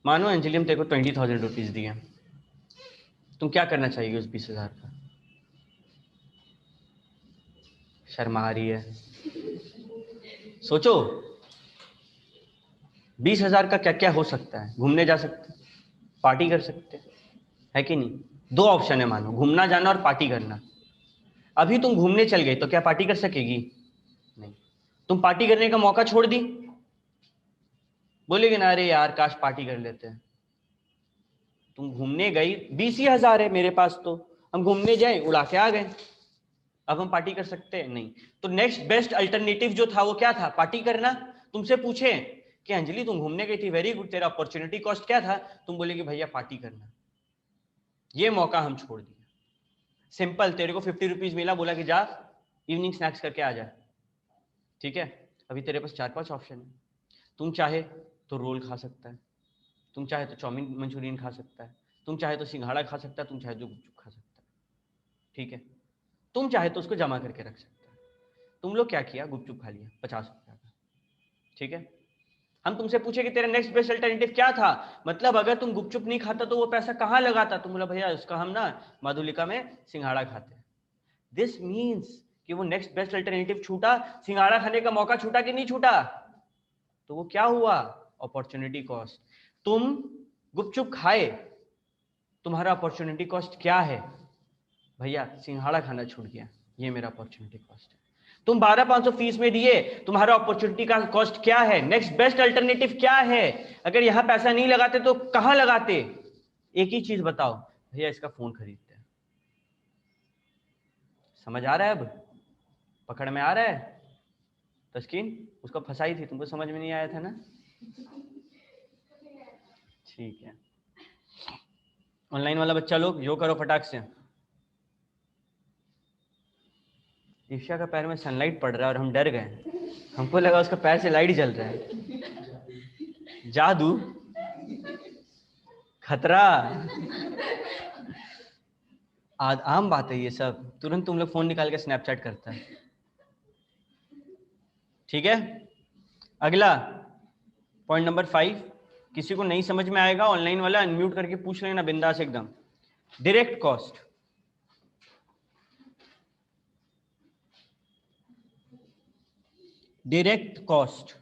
मानो अंजलि हम तेरे को 20,000 रुपीज दिए, तुम क्या करना चाहिए उस 20,000 का? शर्मा आ रही है, सोचो 20,000 का क्या क्या हो सकता है? घूमने जा सकते, पार्टी कर सकते, है कि नहीं? दो ऑप्शन है, मानो घूमना जाना और पार्टी करना। अभी तुम घूमने चल गई तो क्या पार्टी कर सकेगी? नहीं। तुम पार्टी करने का मौका छोड़ दी, बोलेगी ना अरे यार काश पार्टी कर लेते हैं। तुम घूमने गई, 20,000 है मेरे पास, तो हम घूमने जाए उड़ा के आ गए, अब हम पार्टी कर सकते हैं? नहीं। तो नेक्स्ट बेस्ट अल्टरनेटिव जो था वो क्या था? पार्टी करना। तुमसे पूछे कि अंजलि तुम घूमने गई थी, वेरी गुड, तेरा अपॉर्चुनिटी कॉस्ट क्या था? तुम बोलेगी भैया पार्टी करना। ये मौका हम छोड़ दिया। सिंपल, तेरे को 50 रुपीज मिला, बोला कि जा इवनिंग स्नैक्स करके आ जा, ठीक है? अभी तेरे पास 4-5 ऑप्शन है, तुम चाहे तो रोल खा सकता है, तुम चाहे तो चाउमीन मंचूरियन खा सकता है, तुम चाहे तो सिंघाड़ा खा सकता है, तुम चाहे तो गुपचुप खा सकता है, ठीक है? तुम चाहे तो उसको जमा करके रख सकता है। तुम लोग क्या किया? गुपचुप खा लिया 50 रुपया का, ठीक है? हम तुमसे पूछे कि तेरा नेक्स्ट बेस्ट अल्टरनेटिव क्या था, मतलब अगर तुम गुपचुप नहीं खाता तो वो पैसा कहाँ लगाता? तुम बोला भैया उसका हम ना माधुलिका में सिंघाड़ा खाते हैं। दिस मीन्स कि वो नेक्स्ट बेस्ट अल्टरनेटिव छूटा, सिंघाड़ा खाने का मौका छूटा कि नहीं छूटा? तो वो क्या हुआ? Opportunity cost. तुम गुपचुप खाए, तुम्हारा अपॉर्चुनिटी कॉस्ट क्या है? भैया सिंघाड़ा खाना छूट गया, ये मेरा अपॉर्चुनिटी कॉस्ट है। तुम 12,500 फीस में दिए, तुम्हारा अपॉर्चुनिटी का कॉस्ट क्या है? नेक्स्ट बेस्ट अल्टरनेटिव क्या है? अगर यहां पैसा नहीं लगाते तो कहां लगाते? एक ही चीज बताओ, भैया इसका फोन खरीदते हैं। समझ आ रहा है? अब पकड़ में आ रहा है? तस्कीन उसको फंसाई थी, तुमको समझ में नहीं आया था ना? ठीक है, ऑनलाइन वाला बच्चा लोग यो करो फटाक से। ईशा का पैर में सनलाइट पड़ रहा है और हम डर गए, हमको लगा उसका पैर से लाइट जल रहा है। जादू, खतरा, आम बात है ये सब, तुरंत तुम लोग फोन निकाल के स्नैपचैट करता है, ठीक है? अगला पॉइंट नंबर 5, किसी को नहीं समझ में आएगा ऑनलाइन वाला अनम्यूट करके पूछ लेना बिंदास एकदम। Direct cost. Direct cost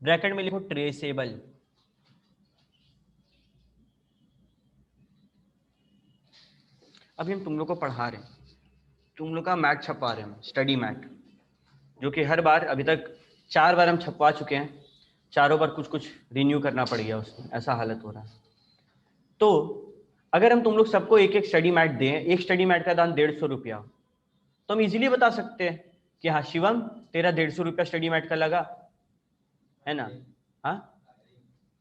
bracket में लिखो ट्रेसेबल। अभी हम तुम लोग को पढ़ा रहे हैं, तुम लोग का मैट छपवा रहे हैं, स्टडी मैट, जो कि हर बार अभी तक 4 बार हम छपवा चुके हैं, चारों बार कुछ कुछ रिन्यू करना पड़ गया उसमें, ऐसा हालत हो रहा है। तो अगर हम तुम लोग सबको एक एक स्टडी मैट दें, एक स्टडी मैट का दाम 150 रुपया, तो हम इजीली बता सकते हैं कि हाँ शिवम तेरा 150 रुपया स्टडी मैट का लगा है ना। हाँ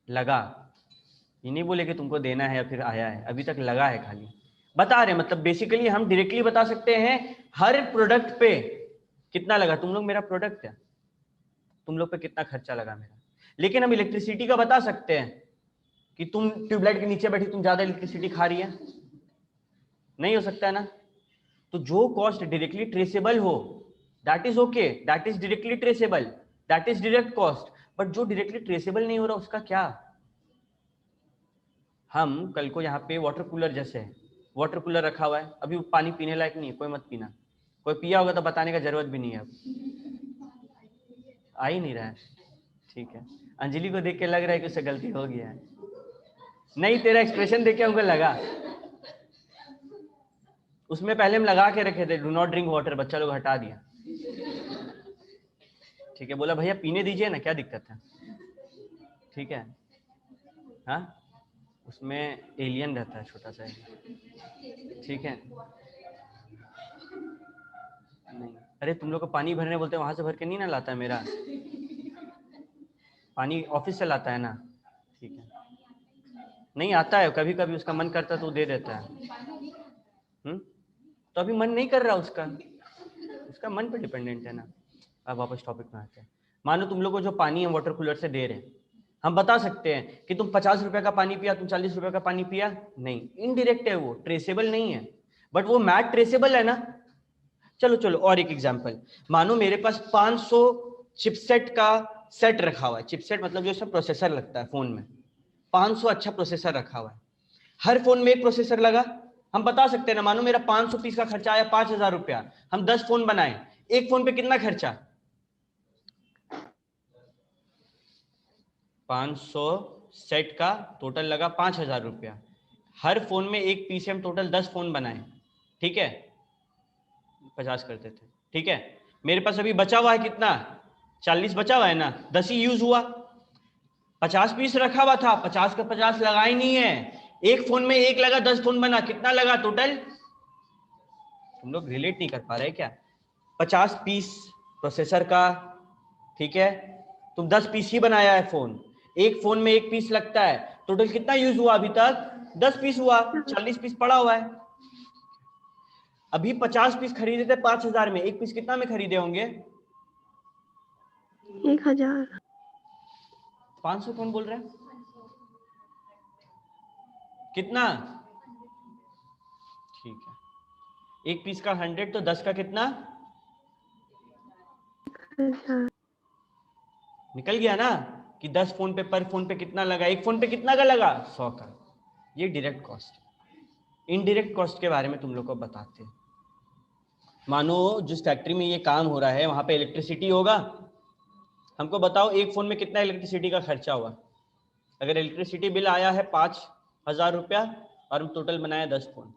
लगा, ये नहीं बोले कि तुमको देना है या फिर आया है, अभी तक लगा है, खाली बता रहे हैं। मतलब बेसिकली हम डायरेक्टली बता सकते हैं हर प्रोडक्ट पे कितना लगा। तुम लोग मेरा प्रोडक्ट है, तुम लोग पे कितना खर्चा लगा मेरा। लेकिन हम इलेक्ट्रिसिटी का बता सकते हैं कि तुम ट्यूबलाइट के नीचे बैठी, तुम ज्यादा इलेक्ट्रिसिटी खा रही है, नहीं हो सकता है ना। तो जो कॉस्ट डायरेक्टली ट्रेसेबल हो that is okay, that is directly traceable, that is direct cost. But जो डायरेक्टली ट्रेसेबल नहीं हो रहा उसका क्या। हम कल को यहाँ पे वाटर कूलर, जैसे वाटर कूलर रखा हुआ है, अभी पानी पीने लायक नहीं है, कोई मत पीना, कोई पिया होगा तो बताने का जरूरत भी नहीं है। अब आ ही नहीं रहा है, ठीक है। अंजलि को देख के लग रहा है कि उससे गलती हो गया है, नहीं तेरा एक्सप्रेशन देख के हमको लगा। उसमें पहले हम लगा के रखे थे डू नॉट ड्रिंक वाटर, बच्चा लोग हटा दिया, ठीक है। बोला भैया पीने दीजिए ना, क्या दिक्कत है, ठीक है। हाँ उसमें एलियन रहता है छोटा सा, ठीक है। नहीं अरे तुम लोग को पानी भरने बोलते हैं, वहां से भर के नहीं ना लाता है, मेरा पानी ऑफिस से लाता है ना, ठीक है। नहीं आता है, कभी कभी उसका मन करता है तो दे देता है। तो अभी मन नहीं कर रहा उसका, उसका मन पे डिपेंडेंट है ना। अब वापस टॉपिक में आते हैं। मानो तुम लोग को जो पानी हम वाटर कूलर से दे रहे हैं, हम बता सकते हैं कि तुम 50 रुपए का पानी पिया, तुम 40 रुपए का पानी पिया, नहीं, इनडायरेक्ट है वो, ट्रेसेबल नहीं है। बट वो मैट ट्रेसेबल है ना। चलो चलो और एक एग्जांपल, मानो मेरे पास 500 चिपसेट का सेट रखा हुआ है। चिपसेट मतलब जो सब प्रोसेसर लगता है फोन में, 500 अच्छा प्रोसेसर रखा हुआ है। हर फोन में एक प्रोसेसर लगा, हम बता सकते हैं ना। मानो मेरा 500 पीस का खर्चा आया 5000 रुपया, हम 10 फोन बनाए, एक फोन पे कितना खर्चा, 500 सेट का टोटल लगा 5000 रुपया। हर फोन में एक पीस से हम टोटल 10 फोन बनाए, ठीक है, 50 करते थे, ठीक है। मेरे पास अभी बचा हुआ है कितना, 40 बचा हुआ है ना, 10 ही यूज हुआ। 50 पीस रखा हुआ था, 50 का 50 लगा ही नहीं है, एक फोन में एक लगा, 10 फोन बना, कितना लगा टोटल। तुम लोग रिलेट नहीं कर पा रहे क्या। 50 पीस प्रोसेसर का, ठीक है, तुम 10 पीस ही बनाया है फोन, एक फोन में एक पीस लगता है, टोटल कितना यूज हुआ अभी तक, 10 पीस हुआ, 40 पीस पड़ा हुआ है। अभी 50 पीस खरीदे थे 5000 में, एक पीस कितना में खरीदे होंगे, 1000। 500 कौन बोल रहा है, कितना, ठीक है, एक पीस का 100 तो 10 का कितना, 1000। निकल गया ना कि 10 फोन पे, पर फोन पे कितना लगा, एक फोन पे कितना का लगा, 100 का। ये डायरेक्ट कॉस्ट। इनडायरेक्ट कॉस्ट के बारे में तुम लोग को बताते हैं। मानो जिस फैक्ट्री में ये काम हो रहा है वहां पे इलेक्ट्रिसिटी होगा, हमको बताओ एक फोन में कितना इलेक्ट्रिसिटी का खर्चा हुआ। अगर इलेक्ट्रिसिटी बिल आया है 5000 रुपया और हम टोटल बनाया 10 फोन,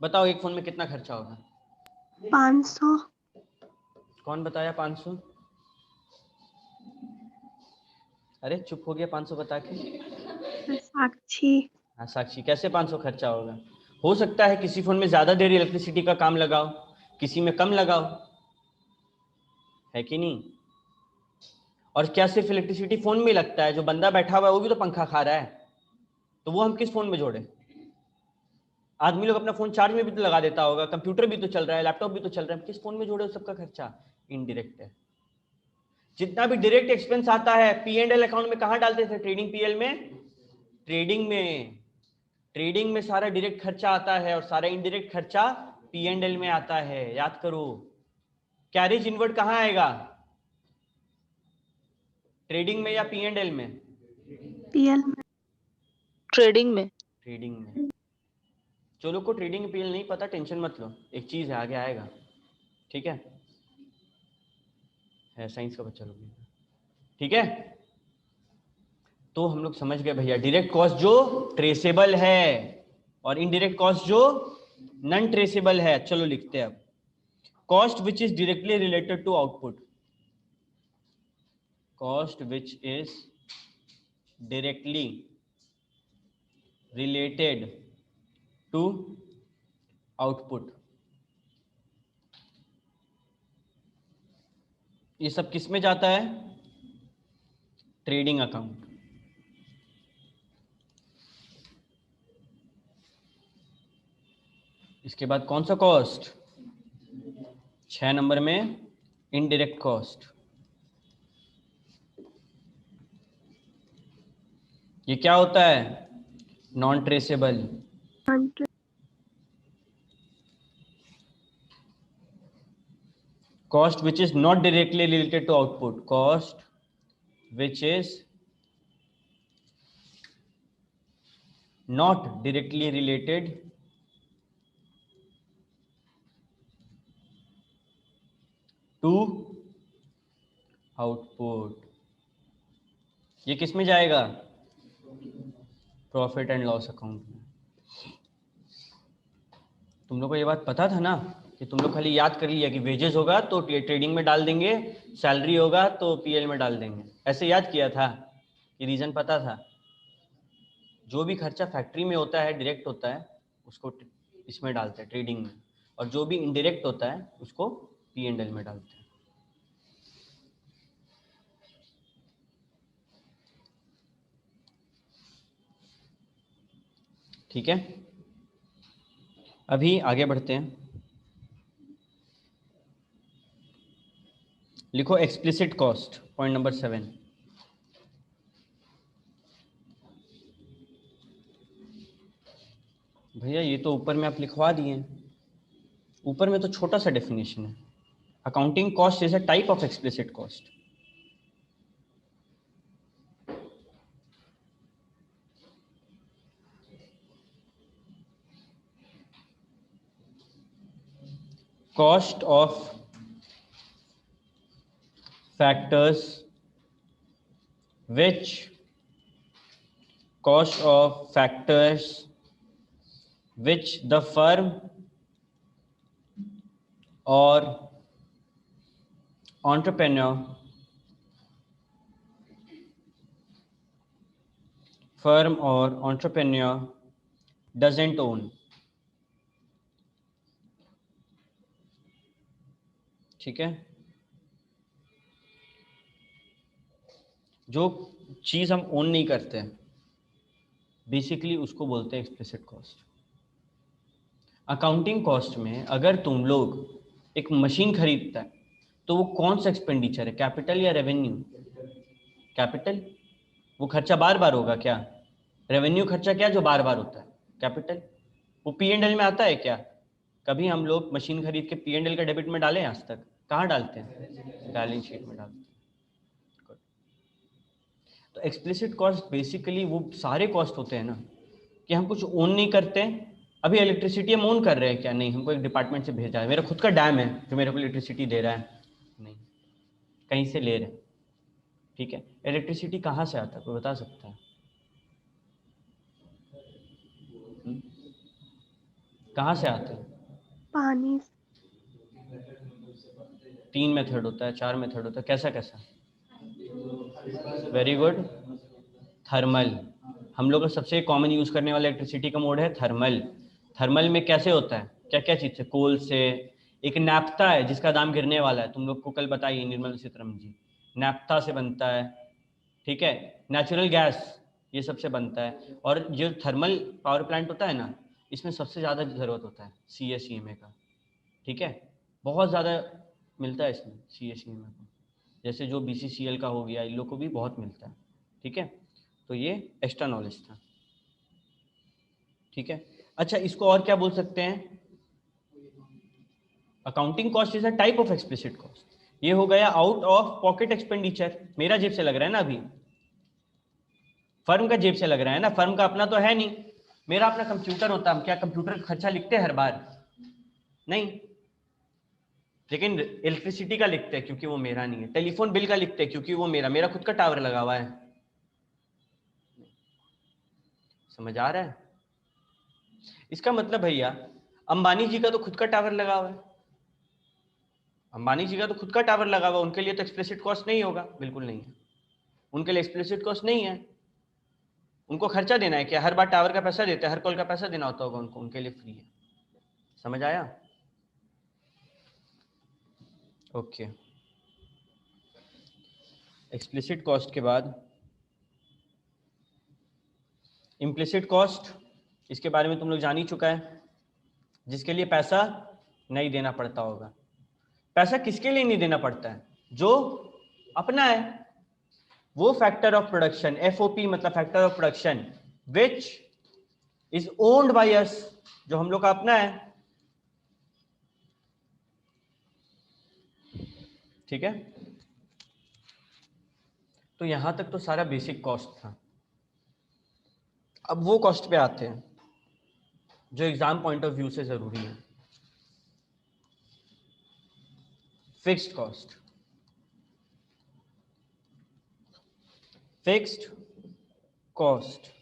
बताओ एक फोन में कितना खर्चा होगा, 500। कौन बताया 500, अरे चुप हो गया 500 बता के। साक्षी। हाँ साक्षी, कैसे 500 खर्चा होगा। हो सकता है किसी फोन में ज्यादा देर इलेक्ट्रिसिटी का काम लगाओ, किसी में कम लगाओ, है कि नहीं। और क्या सिर्फ इलेक्ट्रिसिटी फोन में लगता है, जो बंदा बैठा हुआ है वो भी तो पंखा खा रहा है, तो वो हम किस फोन में जोड़े। आदमी लोग अपना फोन चार्ज में भी तो लगा देता होगा, कंप्यूटर भी तो चल रहा है, लैपटॉप भी तो चल रहा है, किस फोन में जोड़े, सबका खर्चा इनडायरेक्ट है। जितना भी डायरेक्ट एक्सपेंस आता है P&L अकाउंट में कहाँ डालते थे, ट्रेडिंग पीएल में, ट्रेडिंग में, ट्रेडिंग में सारा डायरेक्ट खर्चा आता है और सारा इनडायरेक्ट खर्चा P&L में आता है, याद करो। कैरेज इनवर्ड कहाँ आएगा, ट्रेडिंग में या P&L में, पीएल में। ट्रेडिंग में। ट्रेडिंग में। जो लोग को ट्रेडिंग पीएल नहीं पता टेंशन मत लो, एक चीज है आगे आएगा, ठीक है साइंस का बच्चा लोग। ठीक है, तो हम लोग समझ गए भैया, डायरेक्ट कॉस्ट जो ट्रेसेबल है और इनडायरेक्ट कॉस्ट जो नॉन ट्रेसेबल है। चलो लिखते हैं अब, cost which is directly related to output, cost which is directly related to output, ये सब किस में जाता है? Trading account. इसके बाद कौन सा कॉस्ट? 6 नंबर में इनडायरेक्ट कॉस्ट। ये क्या होता है? Non traceable. Cost which is not directly related to output, cost which is not directly related to output, ये किस में जाएगा? प्रॉफिट एंड लॉस अकाउंट में। तुम लोग को ये बात पता था ना कि तुम लोग खाली याद कर लिया कि वेजेस होगा तो ट्रेडिंग में डाल देंगे, सैलरी होगा तो पीएल में डाल देंगे, ऐसे याद किया था? ये रीजन पता था? जो भी खर्चा फैक्ट्री में होता है डायरेक्ट होता है, उसको इसमें डालते हैं ट्रेडिंग में, और जो भी इनडायरेक्ट होता है उसको P&L में डालते हैं। ठीक है, अभी आगे बढ़ते हैं। लिखो एक्सप्लिसिट कॉस्ट, पॉइंट नंबर 7। भैया ये तो ऊपर में आप लिखवा दिए, ऊपर में तो छोटा सा डेफिनेशन है। Accounting cost is a type of explicit cost. Cost of factors which the firm or entrepreneur doesn't own। ठीक है, जो चीज हम ओन नहीं करते बेसिकली उसको बोलते हैं एक्सप्लिसिट कॉस्ट। अकाउंटिंग कॉस्ट में अगर तुम लोग एक मशीन खरीदता है तो वो कौन सा एक्सपेंडिचर है, कैपिटल या रेवेन्यू? कैपिटल। वो खर्चा बार बार होगा क्या? रेवेन्यू खर्चा क्या जो बार बार होता है? कैपिटल। वो P&L में आता है क्या? कभी हम लोग मशीन खरीद के P&L का डेबिट में डालें आज तक? कहाँ डालते हैं? बैलेंस शीट में डालते हैं। तो एक्सप्लिसिट कॉस्ट बेसिकली वो सारे कॉस्ट होते हैं ना कि हम कुछ ओन नहीं करते। अभी इलेक्ट्रिसिटी हम ओन कर रहे हैं क्या? नहीं, हमको एक डिपार्टमेंट से भेजा है, मेरा खुद का डैम है जो मेरे को इलेक्ट्रिसिटी दे रहा है? नहीं, कहीं से ले रहे हैं। ठीक है, इलेक्ट्रिसिटी कहाँ से आता है, कोई बता सकता है? कहाँ से आता है? पानी। 3 मेथड होता है, 4 मेथड होता है, कैसा कैसा? Very good, thermal. हम लोग का सबसे कॉमन यूज करने वाला इलेक्ट्रिसिटी का मोड है थर्मल। थर्मल में कैसे होता है? क्या क्या चीज से? कोल से। एक नैप्था है जिसका दाम गिरने वाला है, तुम लोग को कल बताइए निर्मल सीतारमण जी, नैप्था से बनता है। ठीक है, नेचुरल गैस, ये सबसे बनता है। और जो थर्मल पावर प्लांट होता है ना, इसमें सबसे ज़्यादा ज़रूरत होता है CA/CMA का। ठीक है, बहुत ज़्यादा मिलता है इसमें CA/CMA को, जैसे जो BCCL का हो गया, इन लोग को भी बहुत मिलता है। ठीक है, तो ये एक्स्ट्रा नॉलेज था। ठीक है, अच्छा इसको और क्या बोल सकते हैं? Accounting cost is a type of explicit cost. ये हो गया आउट ऑफ पॉकेट एक्सपेंडिचर। मेरा जेब से लग रहा है ना, अभी फर्म का जेब से लग रहा है ना, फर्म का अपना तो है नहीं। मेरा अपना कंप्यूटर होता है, हम क्या कंप्यूटर का खर्चा लिखते हैं हर बार? नहीं। लेकिन इलेक्ट्रिसिटी का लिखते हैं क्योंकि वो मेरा नहीं है, टेलीफोन बिल का लिखते हैं क्योंकि वो मेरा खुद का टावर लगा हुआ है। समझ आ रहा है? इसका मतलब भैया अंबानी जी का तो खुद का टावर लगा हुआ है, अंबानी जी का तो खुद का टावर लगा हुआ है, उनके लिए तो एक्सप्लिसिट कॉस्ट नहीं होगा, बिल्कुल नहीं है, उनके लिए एक्सप्लिसिट कॉस्ट नहीं है। उनको खर्चा देना है क्या? हर बार टावर का पैसा देते हैं, हर कॉल का पैसा देना होता होगा उनको, उनके लिए फ्री है। समझ आया? ओके। एक्सप्लिसिट कॉस्ट के बाद इम्प्लिसिट कॉस्ट, इसके बारे में तुम लोग जान ही चुका है, जिसके लिए पैसा नहीं देना पड़ता होगा। पैसा किसके लिए नहीं देना पड़ता है? जो अपना है, वो फैक्टर ऑफ प्रोडक्शन, एफओपी मतलब factor of production, which is owned by us, जो हम लोग का अपना है। ठीक है, तो यहां तक तो सारा बेसिक कॉस्ट था। अब वो कॉस्ट पे आते हैं जो एग्जाम पॉइंट ऑफ व्यू से जरूरी है, fixed cost. Fixed cost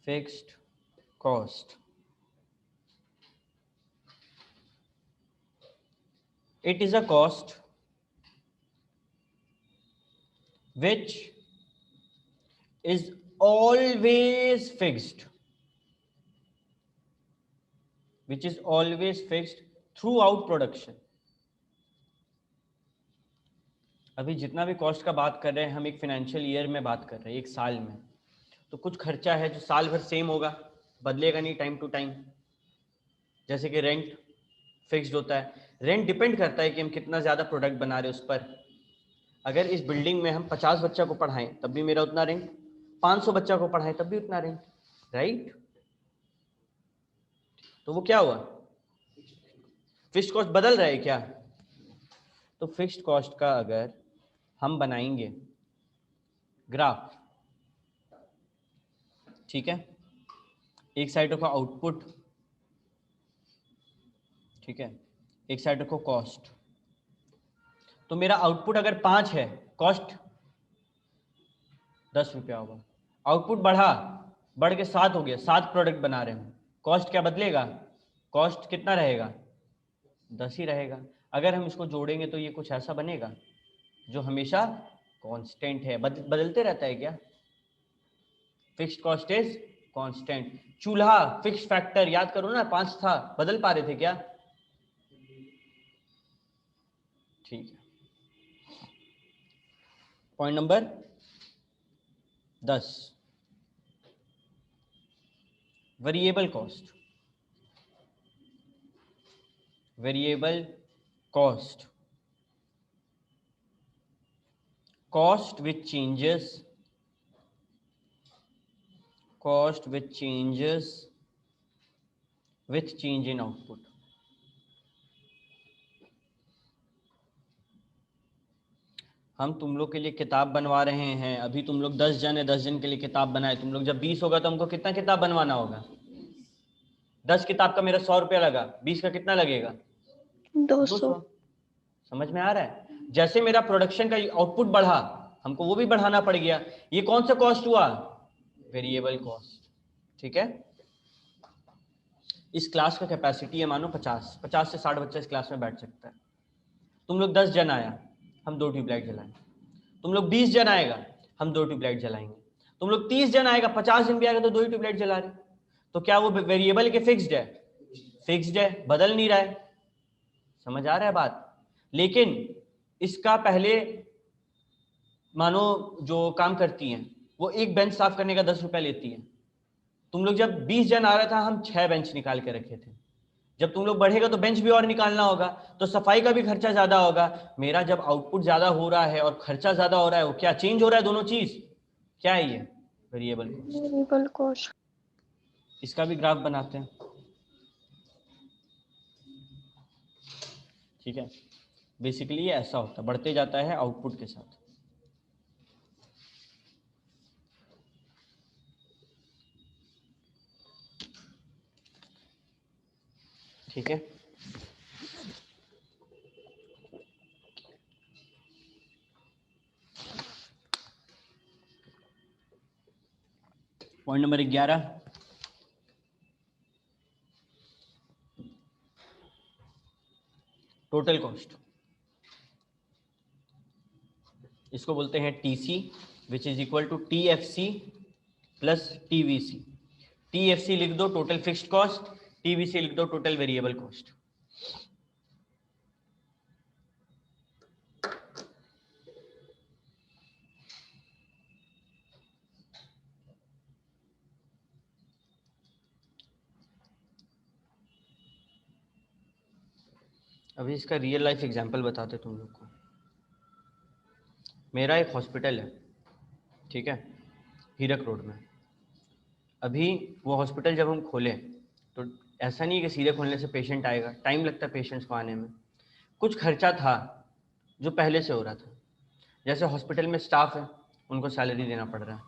fixed cost, it is a cost which is always fixed, which is always fixed throughout production। अभी जितना भी कॉस्ट का बात कर रहे हैं हम एक फाइनेंशियल ईयर में बात कर रहे हैं, एक साल में, तो कुछ खर्चा है जो साल भर सेम होगा, बदलेगा नहीं टाइम टू टाइम। जैसे कि रेंट फिक्स्ड होता है, रेंट डिपेंड करता है कि हम कितना ज़्यादा प्रोडक्ट बना रहे हैं उस पर। अगर इस बिल्डिंग में हम 50 बच्चा को पढ़ाएं तब भी मेरा उतना रेंट, 500 बच्चा को पढ़ाएं तब भी उतना रेंट, राइट? तो वो क्या हुआ? फिक्स्ड कॉस्ट बदल रहा है क्या? तो फिक्स्ड कॉस्ट का अगर हम बनाएंगे ग्राफ, ठीक है, एक साइड रखो आउटपुट, ठीक है, एक साइड रखो कॉस्ट। तो मेरा आउटपुट अगर 5 है, कॉस्ट 10 रुपया होगा। आउटपुट बढ़ के 7 हो गया, 7 प्रोडक्ट बना रहे हैं, कॉस्ट क्या बदलेगा? कॉस्ट कितना रहेगा? 10 ही रहेगा। अगर हम इसको जोड़ेंगे तो ये कुछ ऐसा बनेगा जो हमेशा कांस्टेंट है, बदलते रहता है क्या? Fixed cost is constant. चूल्हा फिक्स्ड फैक्टर याद करो ना, 5 था, बदल पा रहे थे क्या? ठीक है। Point number 10, variable cost. Variable cost, cost which changes, cost which changes with change in output। हम तुम लोग के लिए किताब बनवा रहे हैं, अभी तुम लोग 10 जन है, 10 जन के लिए किताब बनाए, तुम लोग जब 20 होगा तो हमको कितना किताब बनवाना होगा? 10 किताब का मेरा 100 रुपया लगा, 20 का कितना लगेगा? 200। समझ में आ रहा है? जैसे मेरा प्रोडक्शन का आउटपुट बढ़ा, हमको वो भी बढ़ाना पड़ गया। ये कौन सा कॉस्ट हुआ? Variable cost. ठीक है, इस क्लास का कैपेसिटी है मानो 50 से 60 बच्चा इस क्लास में बैठ सकता है। तुम लोग 10 जन आया, हम 2 ट्यूबलाइट जलाएंगे। तुम लोग 20 जन आएगा, हम 2 ट्यूबलाइट जलाएंगे। तुम लोग 30 जन आएगा, 50 जन भी आएगा तो 2 ही ट्यूबलाइट जला रहे। तो क्या वो वेरिएबल के फिक्स्ड है? फिक्स्ड है, बदल नहीं रहा है। समझ आ रहा है बात? लेकिन इसका पहले मानो जो काम करती हैं वो एक बेंच साफ करने का 10 रुपया लेती है। तुम लोग जब 20 जन आ रहा था, हम 6 बेंच निकाल के रखे थे। जब तुम लोग बढ़ेगा तो बेंच भी और निकालना होगा, तो सफाई का भी खर्चा ज्यादा होगा। मेरा जब आउटपुट ज्यादा हो रहा है और खर्चा ज्यादा हो रहा है, वो क्या चेंज हो रहा है? दोनों चीज क्या है? ये वेरिएबल कॉस्ट। Variable cost. इसका भी ग्राफ बनाते हैं, ठीक है। बेसिकली ये ऐसा होता है, बढ़ते जाता है आउटपुट के साथ। ठीक है, पॉइंट नंबर 11, टोटल कॉस्ट। इसको बोलते हैं TC, which is equal to TFC plus TVC. TFC लिख दो टोटल फिक्स्ड कॉस्ट, टीवीसी लिख दो टोटल वेरिएबल कॉस्ट। अभी इसका रियल लाइफ एग्जांपल बताते तुम लोग को। मेरा एक हॉस्पिटल है, ठीक है, हीरक रोड में। अभी वो हॉस्पिटल जब हम खोले तो ऐसा नहीं है कि सीधे खोलने से पेशेंट आएगा, टाइम लगता है पेशेंट्स को आने में। कुछ खर्चा था जो पहले से हो रहा था, जैसे हॉस्पिटल में स्टाफ है, उनको सैलरी देना पड़ रहा है,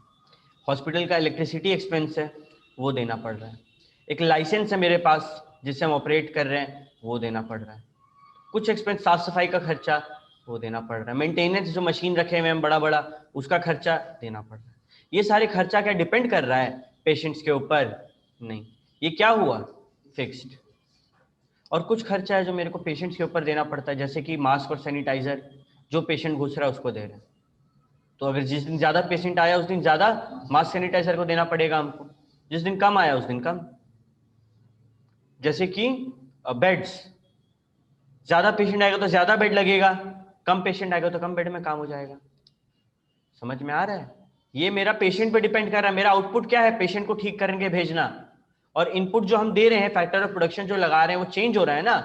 हॉस्पिटल का इलेक्ट्रिसिटी एक्सपेंस है वो देना पड़ रहा है, एक लाइसेंस है मेरे पास जिससे हम ऑपरेट कर रहे हैं वो देना पड़ रहा है, कुछ एक्सपेंस साफ सफाई का खर्चा वो देना पड़ रहा है, मेंटेनेंस जो मशीन रखे हुए हैं बड़ा बड़ा उसका खर्चा देना पड़ रहा है। ये सारे खर्चा क्या डिपेंड कर रहा है पेशेंट्स के ऊपर? नहीं, ये क्या हुआ? फिक्स्ड। और कुछ खर्चा है जो मेरे को पेशेंट्स के ऊपर देना पड़ता है, जैसे कि मास्क और सैनिटाइजर, जो पेशेंट घुस रहा है उसको दे रहे हैं, तो अगर जिस दिन ज्यादा पेशेंट आया उस दिन ज्यादा मास्क सैनिटाइजर को देना पड़ेगा हमको, जिस दिन कम आया उस दिन कम। जैसे कि बेड्स, ज्यादा पेशेंट आएगा तो ज्यादा बेड लगेगा, कम पेशेंट आएगा तो कम बेड में काम हो जाएगा। समझ में आ रहा है? ये मेरा पेशेंट पे डिपेंड कर रहा है। मेरा आउटपुट क्या है? पेशेंट को ठीक करके भेजना, और इनपुट जो हम दे रहे हैं, फैक्टर ऑफ प्रोडक्शन जो लगा रहे हैं वो चेंज हो रहा है ना।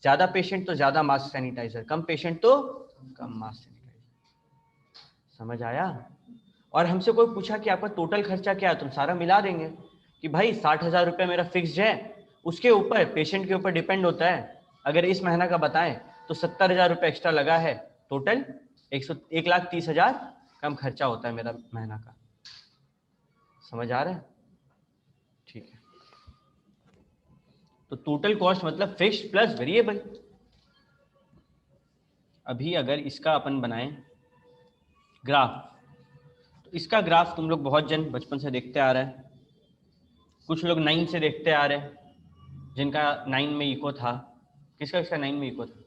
ज्यादा पेशेंट तो ज्यादा मास्क सैनिटाइजर, कम पेशेंट तो कम मास्क सैनिटाइजर। समझ आया? और हमसे कोई पूछा कि आपका टोटल खर्चा क्या है, तुम सारा मिला देंगे कि भाई 60,000 रुपये मेरा फिक्स्ड है, उसके ऊपर पेशेंट के ऊपर डिपेंड होता है। अगर इस महीना का बताएं तो 70,000 रुपये एक्स्ट्रा लगा है, टोटल 1,30,000 कम खर्चा होता है मेरा महीना का। समझ आ रहा है? ठीक है, तो टोटल कॉस्ट मतलब फिक्स्ड प्लस वेरिएबल। अभी अगर इसका अपन बनाएं ग्राफ, तो इसका ग्राफ तुम लोग बहुत जन बचपन से देखते आ रहे हैं, कुछ लोग 9 से देखते आ रहे हैं, जिनका 9 में इको था। किसका किसका 9 में इको था?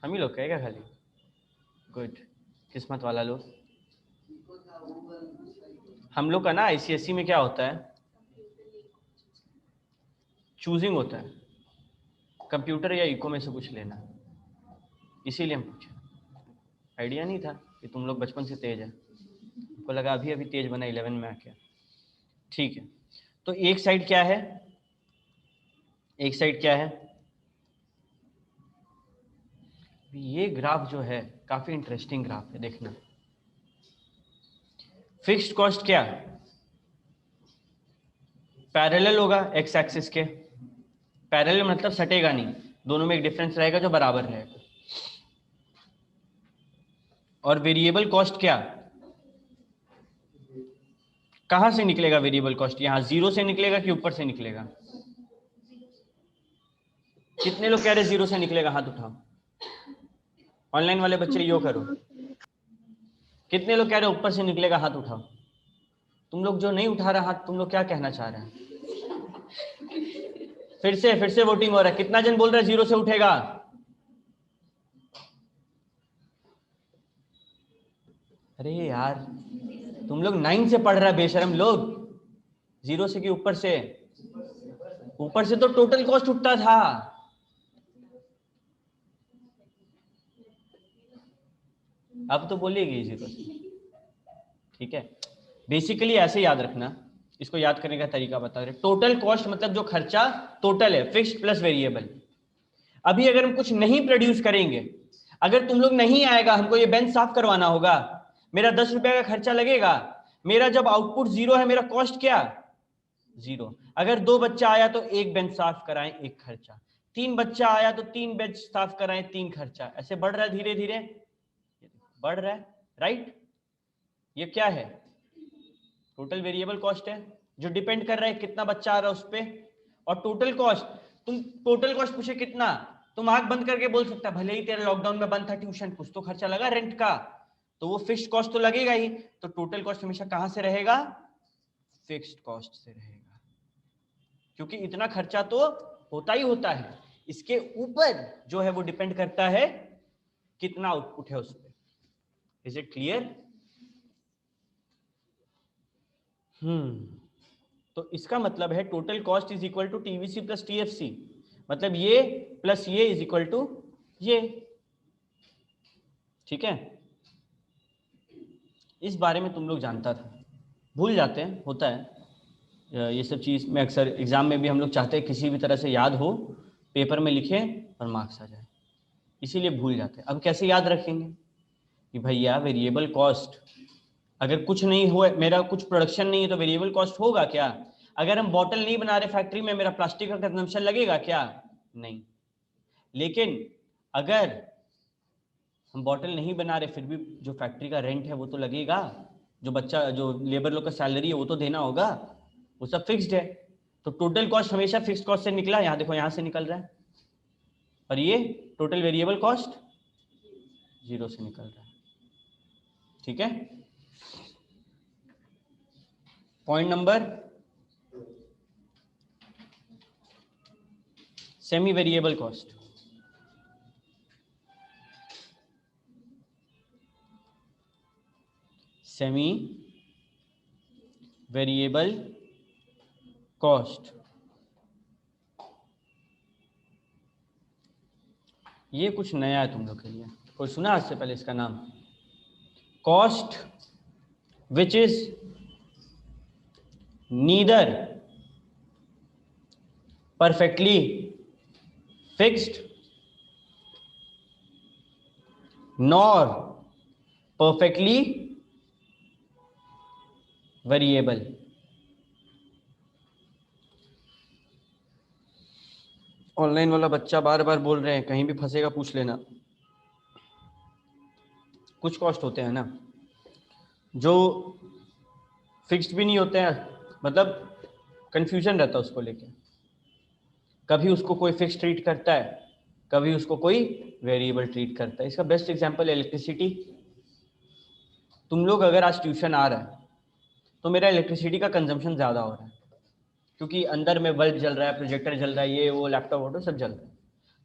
हम ही लोग क्या खाली? गुड, किस्मत वाला लोग। हम लोग का ना आईसीएसई में क्या होता है, चूजिंग होता है, कंप्यूटर या इको में से कुछ लेना, इसीलिए हम पूछे। आइडिया नहीं था कि तुम लोग बचपन से तेज है, को लगा अभी अभी तेज बना 11 में आके। ठीक है, तो एक साइड क्या है, एक साइड क्या है? ये ग्राफ जो है काफी इंटरेस्टिंग ग्राफ है, देखना। फिक्स्ड कॉस्ट क्या पैरेलल होगा एक्स एक्सिस के, पैरेलल मतलब सटेगा नहीं, दोनों में एक डिफरेंस रहेगा जो बराबर रहेगा। और वेरिएबल कॉस्ट क्या, कहां से निकलेगा वेरिएबल कॉस्ट? यहां जीरो से निकलेगा कि ऊपर से निकलेगा? कितने लोग कह रहे जीरो से निकलेगा? हाथ उठाओ, ऑनलाइन वाले बच्चे यो करो। कितने लोग कह रहे ऊपर से निकलेगा? हाथ उठाओ। तुम लोग जो नहीं उठा रहे हाथ, तुम लोग क्या कहना चाह रहे हैं? फिर से वोटिंग हो रहा है। कितना जन बोल रहा है जीरो से उठेगा? अरे यार, तुम लोग 9 से पढ़ रहा है बेशरम लोग, जीरो से कि ऊपर से? ऊपर से तो टोटल कॉस्ट उठता था। अब तो बोलिएगी जीरो से, ठीक है। बेसिकली ऐसे याद रखना, इसको याद करने का तरीका बता रहे। टोटल कॉस्ट मतलब जो खर्चा टोटल है, फिक्स्ड प्लस वेरिएबल। अभी अगर हम कुछ नहीं प्रोड्यूस करेंगे, अगर तुम लोग नहीं आएगा, हमको ये बेंच साफ करवाना होगा, मेरा 10 रुपए का खर्चा लगेगा। मेरा जब आउटपुट जीरो है, मेरा कॉस्ट क्या? जीरो। अगर 2 बच्चा आया तो 1 बेंच साफ कराएं, 1 खर्चा। 3 बच्चा आया तो 3 बेंच साफ कराएं, 3 खर्चा। ऐसे बढ़ रहा है, धीरे धीरे बढ़ रहा है, राइट? ये क्या है? टोटल वेरिएबल कॉस्ट है जो डिपेंड कर रहा है कितना बच्चा आ रहा है उस पे। और टोटल कॉस्ट, तुम टोटल कॉस्ट पूछे कितना, तुम आंख बंद करके बोल सकता है भले ही तेरा लॉकडाउन में बंद था ट्यूशन, कुछ तो खर्चा लगा रेंट का, तो वो फिक्स्ड कॉस्ट तो लगेगा ही। तो टोटल कॉस्ट हमेशा कहां से रहेगा, फिक्स्ड कॉस्ट से रहेगा, क्योंकि इतना खर्चा तो होता ही होता है। इसके ऊपर जो है वो डिपेंड करता है कितना आउटपुट है उस पर। Is it clear? तो इसका मतलब है total cost is equal to TVC plus TFC, मतलब ये प्लस ये इज इक्वल टू ये। ठीक है, इस बारे में तुम लोग जानता था, भूल जाते हैं, होता है ये सब चीज में। अक्सर एग्जाम में भी हम लोग चाहते हैं किसी भी तरह से याद हो, पेपर में लिखें और मार्क्स आ जाए, इसीलिए भूल जाते हैं। अब कैसे याद रखेंगे कि भैया वेरिएबल कॉस्ट, अगर कुछ नहीं हो, मेरा कुछ प्रोडक्शन नहीं है तो वेरिएबल कॉस्ट होगा क्या? अगर हम बॉटल नहीं बना रहे फैक्ट्री में, मेरा प्लास्टिक का कंजम्पशन लगेगा क्या? नहीं। लेकिन अगर हम बॉटल नहीं बना रहे फिर भी जो फैक्ट्री का रेंट है वो तो लगेगा, जो बच्चा जो लेबर लोग का सैलरी है वो तो देना होगा, वो सब फिक्स्ड है। तो टोटल कॉस्ट हमेशा फिक्स्ड कॉस्ट से निकला, यहाँ देखो यहाँ से निकल रहा है, और ये टोटल वेरिएबल कॉस्ट 0 से निकल रहा है। ठीक है, point number semi variable cost. Semi variable cost, ये कुछ नया है तुम लोग के लिए, कोई सुना आज से पहले इसका नाम? Cost which is neither perfectly fixed nor perfectly variable. Online वाला बच्चा बार बार बोल रहे हैं, कहीं भी फंसेगा पूछ लेना। कुछ कॉस्ट होते हैं ना जो फिक्स्ड भी नहीं होते हैं, मतलब कंफ्यूजन रहता है उसको लेके, कभी उसको कोई फिक्स ट्रीट करता है, कभी उसको कोई वेरिएबल ट्रीट करता है। इसका बेस्ट एग्जांपल है इलेक्ट्रिसिटी। तुम लोग अगर आज ट्यूशन आ रहा है तो मेरा इलेक्ट्रिसिटी का कंजम्पशन ज़्यादा हो रहा है, क्योंकि अंदर में बल्ब जल रहा है, प्रोजेक्टर जल रहा है, ये वो लैपटॉप वोटो सब जल रहा है।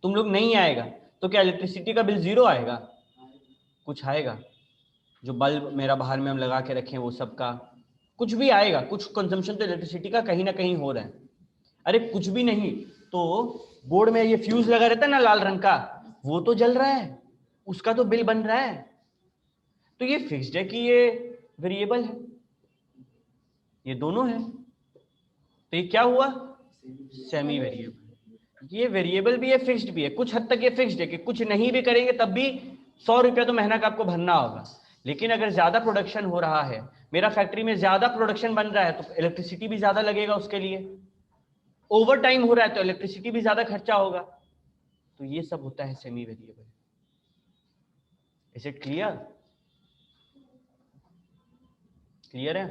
तुम लोग नहीं आएगा तो क्या इलेक्ट्रिसिटी का बिल 0 आएगा? कुछ आएगा, जो बल्ब मेरा बाहर में हम लगा के रखें वो सब का कुछ भी आएगा, कुछ कंजम्पशन तो इलेक्ट्रिसिटी का कहीं ना कहीं हो रहा है। अरे कुछ भी नहीं तो बोर्ड में ये फ्यूज लगा रहता है ना लाल रंग का, वो तो जल रहा है, उसका तो बिल बन रहा है। तो ये फिक्स्ड है कि ये वेरिएबल है? ये दोनों है, तो ये क्या हुआ? Semi variable. ये वेरिएबल भी है फिक्स्ड भी है, कुछ हद तक ये फिक्स्ड है कि कुछ नहीं भी करेंगे तब भी 100 रुपया तो महीना का आपको भरना होगा। लेकिन अगर ज्यादा प्रोडक्शन हो रहा है, मेरा फैक्ट्री में ज्यादा प्रोडक्शन बन रहा है, तो इलेक्ट्रिसिटी भी ज्यादा लगेगा उसके लिए। ओवर टाइम हो रहा है तो इलेक्ट्रिसिटी भी ज्यादा खर्चा होगा। तो ये सब होता है semi variable. Is it clear? Clear है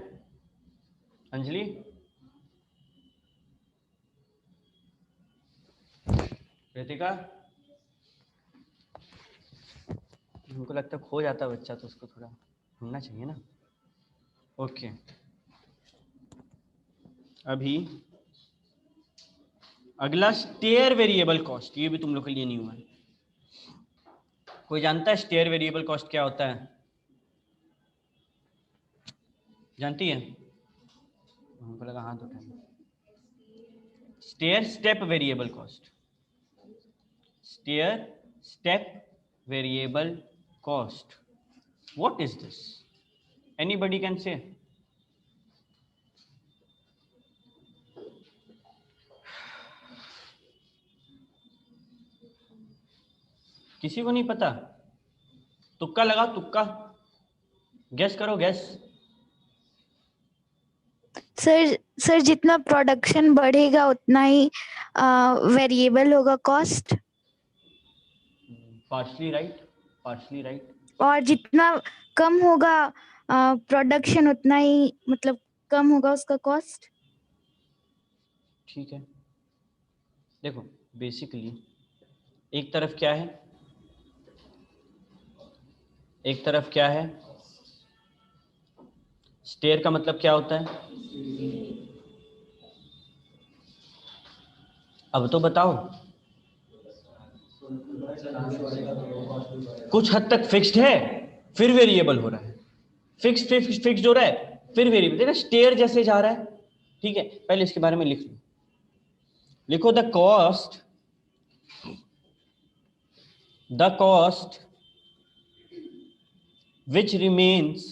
अंजलि? रितिका? हमको लगता है खो जाता बच्चा तो उसको थोड़ा ढूंढना चाहिए ना। ओके, अभी अगला स्टेयर वेरिएबल कॉस्ट, ये भी तुम लोग के लिए न्यू है। कोई जानता है स्टेयर वेरिएबल कॉस्ट क्या होता है? जानती है? हमको लगा हाथ उठाइए। Stair step variable cost, stair step variable cost, what is this? Anybody can say? किसी को नहीं पता? तुक्का लगा, तुक्का गैस करो, गैस। सर जितना प्रोडक्शन बढ़ेगा उतना ही वेरिएबल होगा cost, partially right, partially right. और जितना कम होगा प्रोडक्शन उतना ही मतलब कम होगा उसका कॉस्ट? ठीक है, देखो बेसिकली एक तरफ क्या है, एक तरफ क्या है, स्टेयर का मतलब क्या होता है, अब तो बताओ। कुछ हद तक फिक्स्ड है फिर वेरिएबल हो रहा है, फिक्स्ड हो रहा है फिर वेरिएबल, देखा स्टेयर जैसे जा रहा है। ठीक है, पहले इसके बारे में लिख लो, लिखो the cost which remains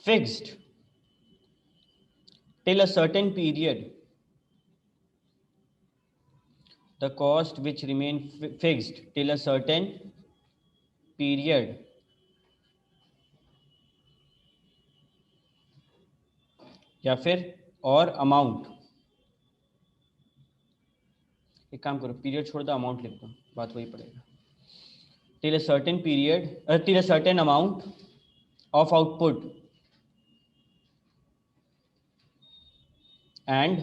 fixed till a certain period, the cost which remain fixed till a certain period या फिर और अमाउंट, एक काम करो पीरियड छोड़ दो अमाउंट लिख दो, बात वही पड़ेगा, till a certain period till a certain amount of output and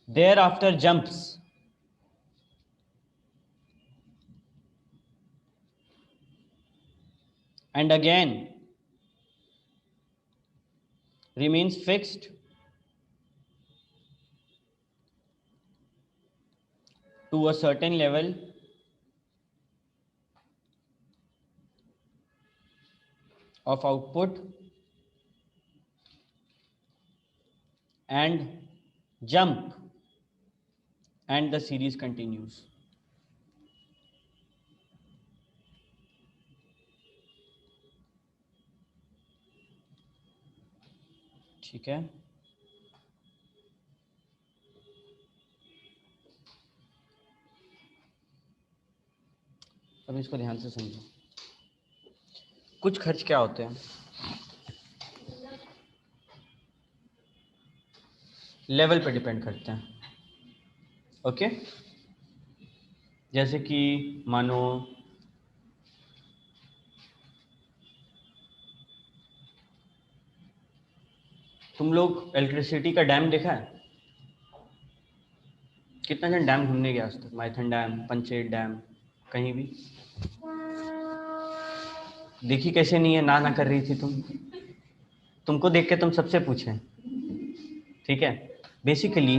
thereafter jumps and again remains fixed to a certain level of output and jump and the series continues. ठीक है, अब इसको ध्यान से समझो। कुछ खर्च क्या होते हैं, लेवल पे डिपेंड करते हैं। ओके, जैसे कि मानो तुम लोग इलेक्ट्रिसिटी का डैम देखा है, कितना जन डैम घूमने गया आज तक, माइथन डैम, पंचेत डैम, कहीं भी देखी कैसे नहीं है, ना कर रही थी तुमको देख के तुम सबसे पूछे। ठीक है, बेसिकली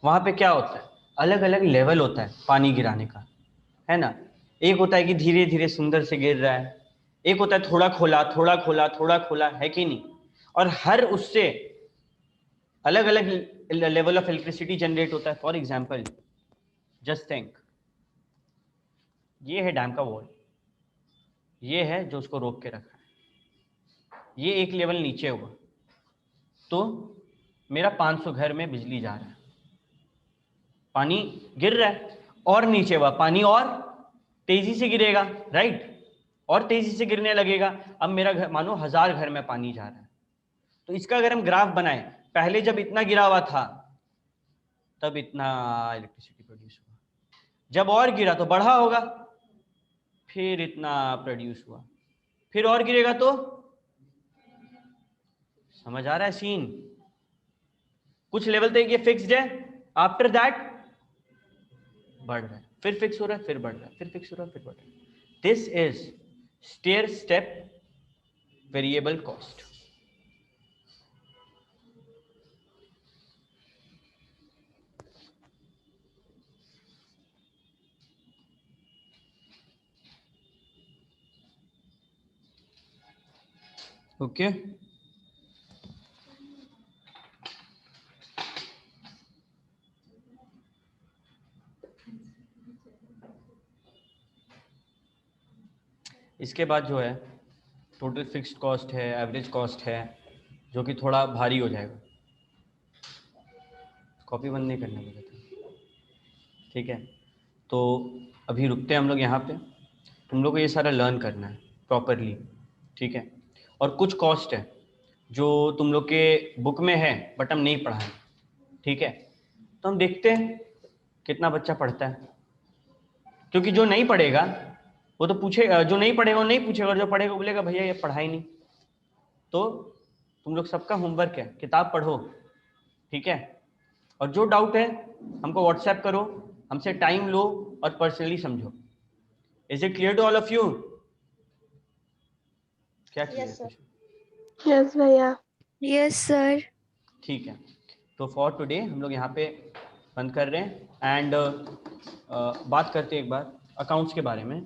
वहां पे क्या होता है, अलग अलग लेवल होता है पानी गिराने का, है ना। एक होता है कि धीरे धीरे सुंदर से गिर रहा है, एक होता है थोड़ा खोला थोड़ा खोला थोड़ा खोला, है कि नहीं। और हर उससे अलग अलग लेवल ऑफ इलेक्ट्रिसिटी जनरेट होता है। फॉर एग्जाम्पल जस्ट थिंक, ये है डैम का वॉल, ये है जो उसको रोक के रखा है, ये एक लेवल नीचे हुआ तो मेरा 500 घर में बिजली जा रहा है, पानी गिर रहा है, और नीचे हुआ पानी और तेजी से गिरेगा, राइट, और तेजी से गिरने लगेगा। अब मेरा घर मानो 1000 घर में पानी जा रहा है, तो इसका अगर हम ग्राफ बनाए, पहले जब इतना गिरा हुआ था तब इतना इलेक्ट्रिसिटी प्रोड्यूस हुआ, जब और गिरा तो बढ़ा होगा, फिर इतना प्रोड्यूस हुआ, फिर और गिरेगा तो, समझ आ रहा है सीन। कुछ लेवल तक ये फिक्स्ड है, आफ्टर दैट बढ़ रहा है, फिर फिक्स हो रहा है, फिर बढ़ रहा है, फिर फिक्स हो रहा है, फिर बढ़ रहा है। This is stair step variable cost. Okay, इसके बाद जो है टोटल फिक्स्ड कॉस्ट है, एवरेज कॉस्ट है, जो कि थोड़ा भारी हो जाएगा। कॉपी बंद नहीं करना मुझे था, ठीक है। तो अभी रुकते हैं हम लोग यहाँ पे, तुम लोग को ये सारा लर्न करना है प्रॉपरली, ठीक है। और कुछ कॉस्ट है जो तुम लोग के बुक में है बट हम नहीं पढ़ा है, ठीक है। तो हम देखते हैं कितना बच्चा पढ़ता है, क्योंकि जो नहीं पढ़ेगा वो तो पूछेगा, जो नहीं पढ़ेगा वो नहीं पूछेगा, और जो पढ़ेगा बोलेगा भैया ये पढ़ा ही नहीं। तो तुम लोग सबका होमवर्क है, किताब पढ़ो, ठीक है, और जो डाउट है हमको व्हाट्सएप करो, हमसे टाइम लो और पर्सनली समझो। Is it clear to all of you? क्या क्लियर? यस भैया। Yes sir. ठीक है, तो फॉर टुडे हम लोग यहाँ पे बंद कर रहे हैं, एंड बात करते हैं एक बार अकाउंट्स के बारे में।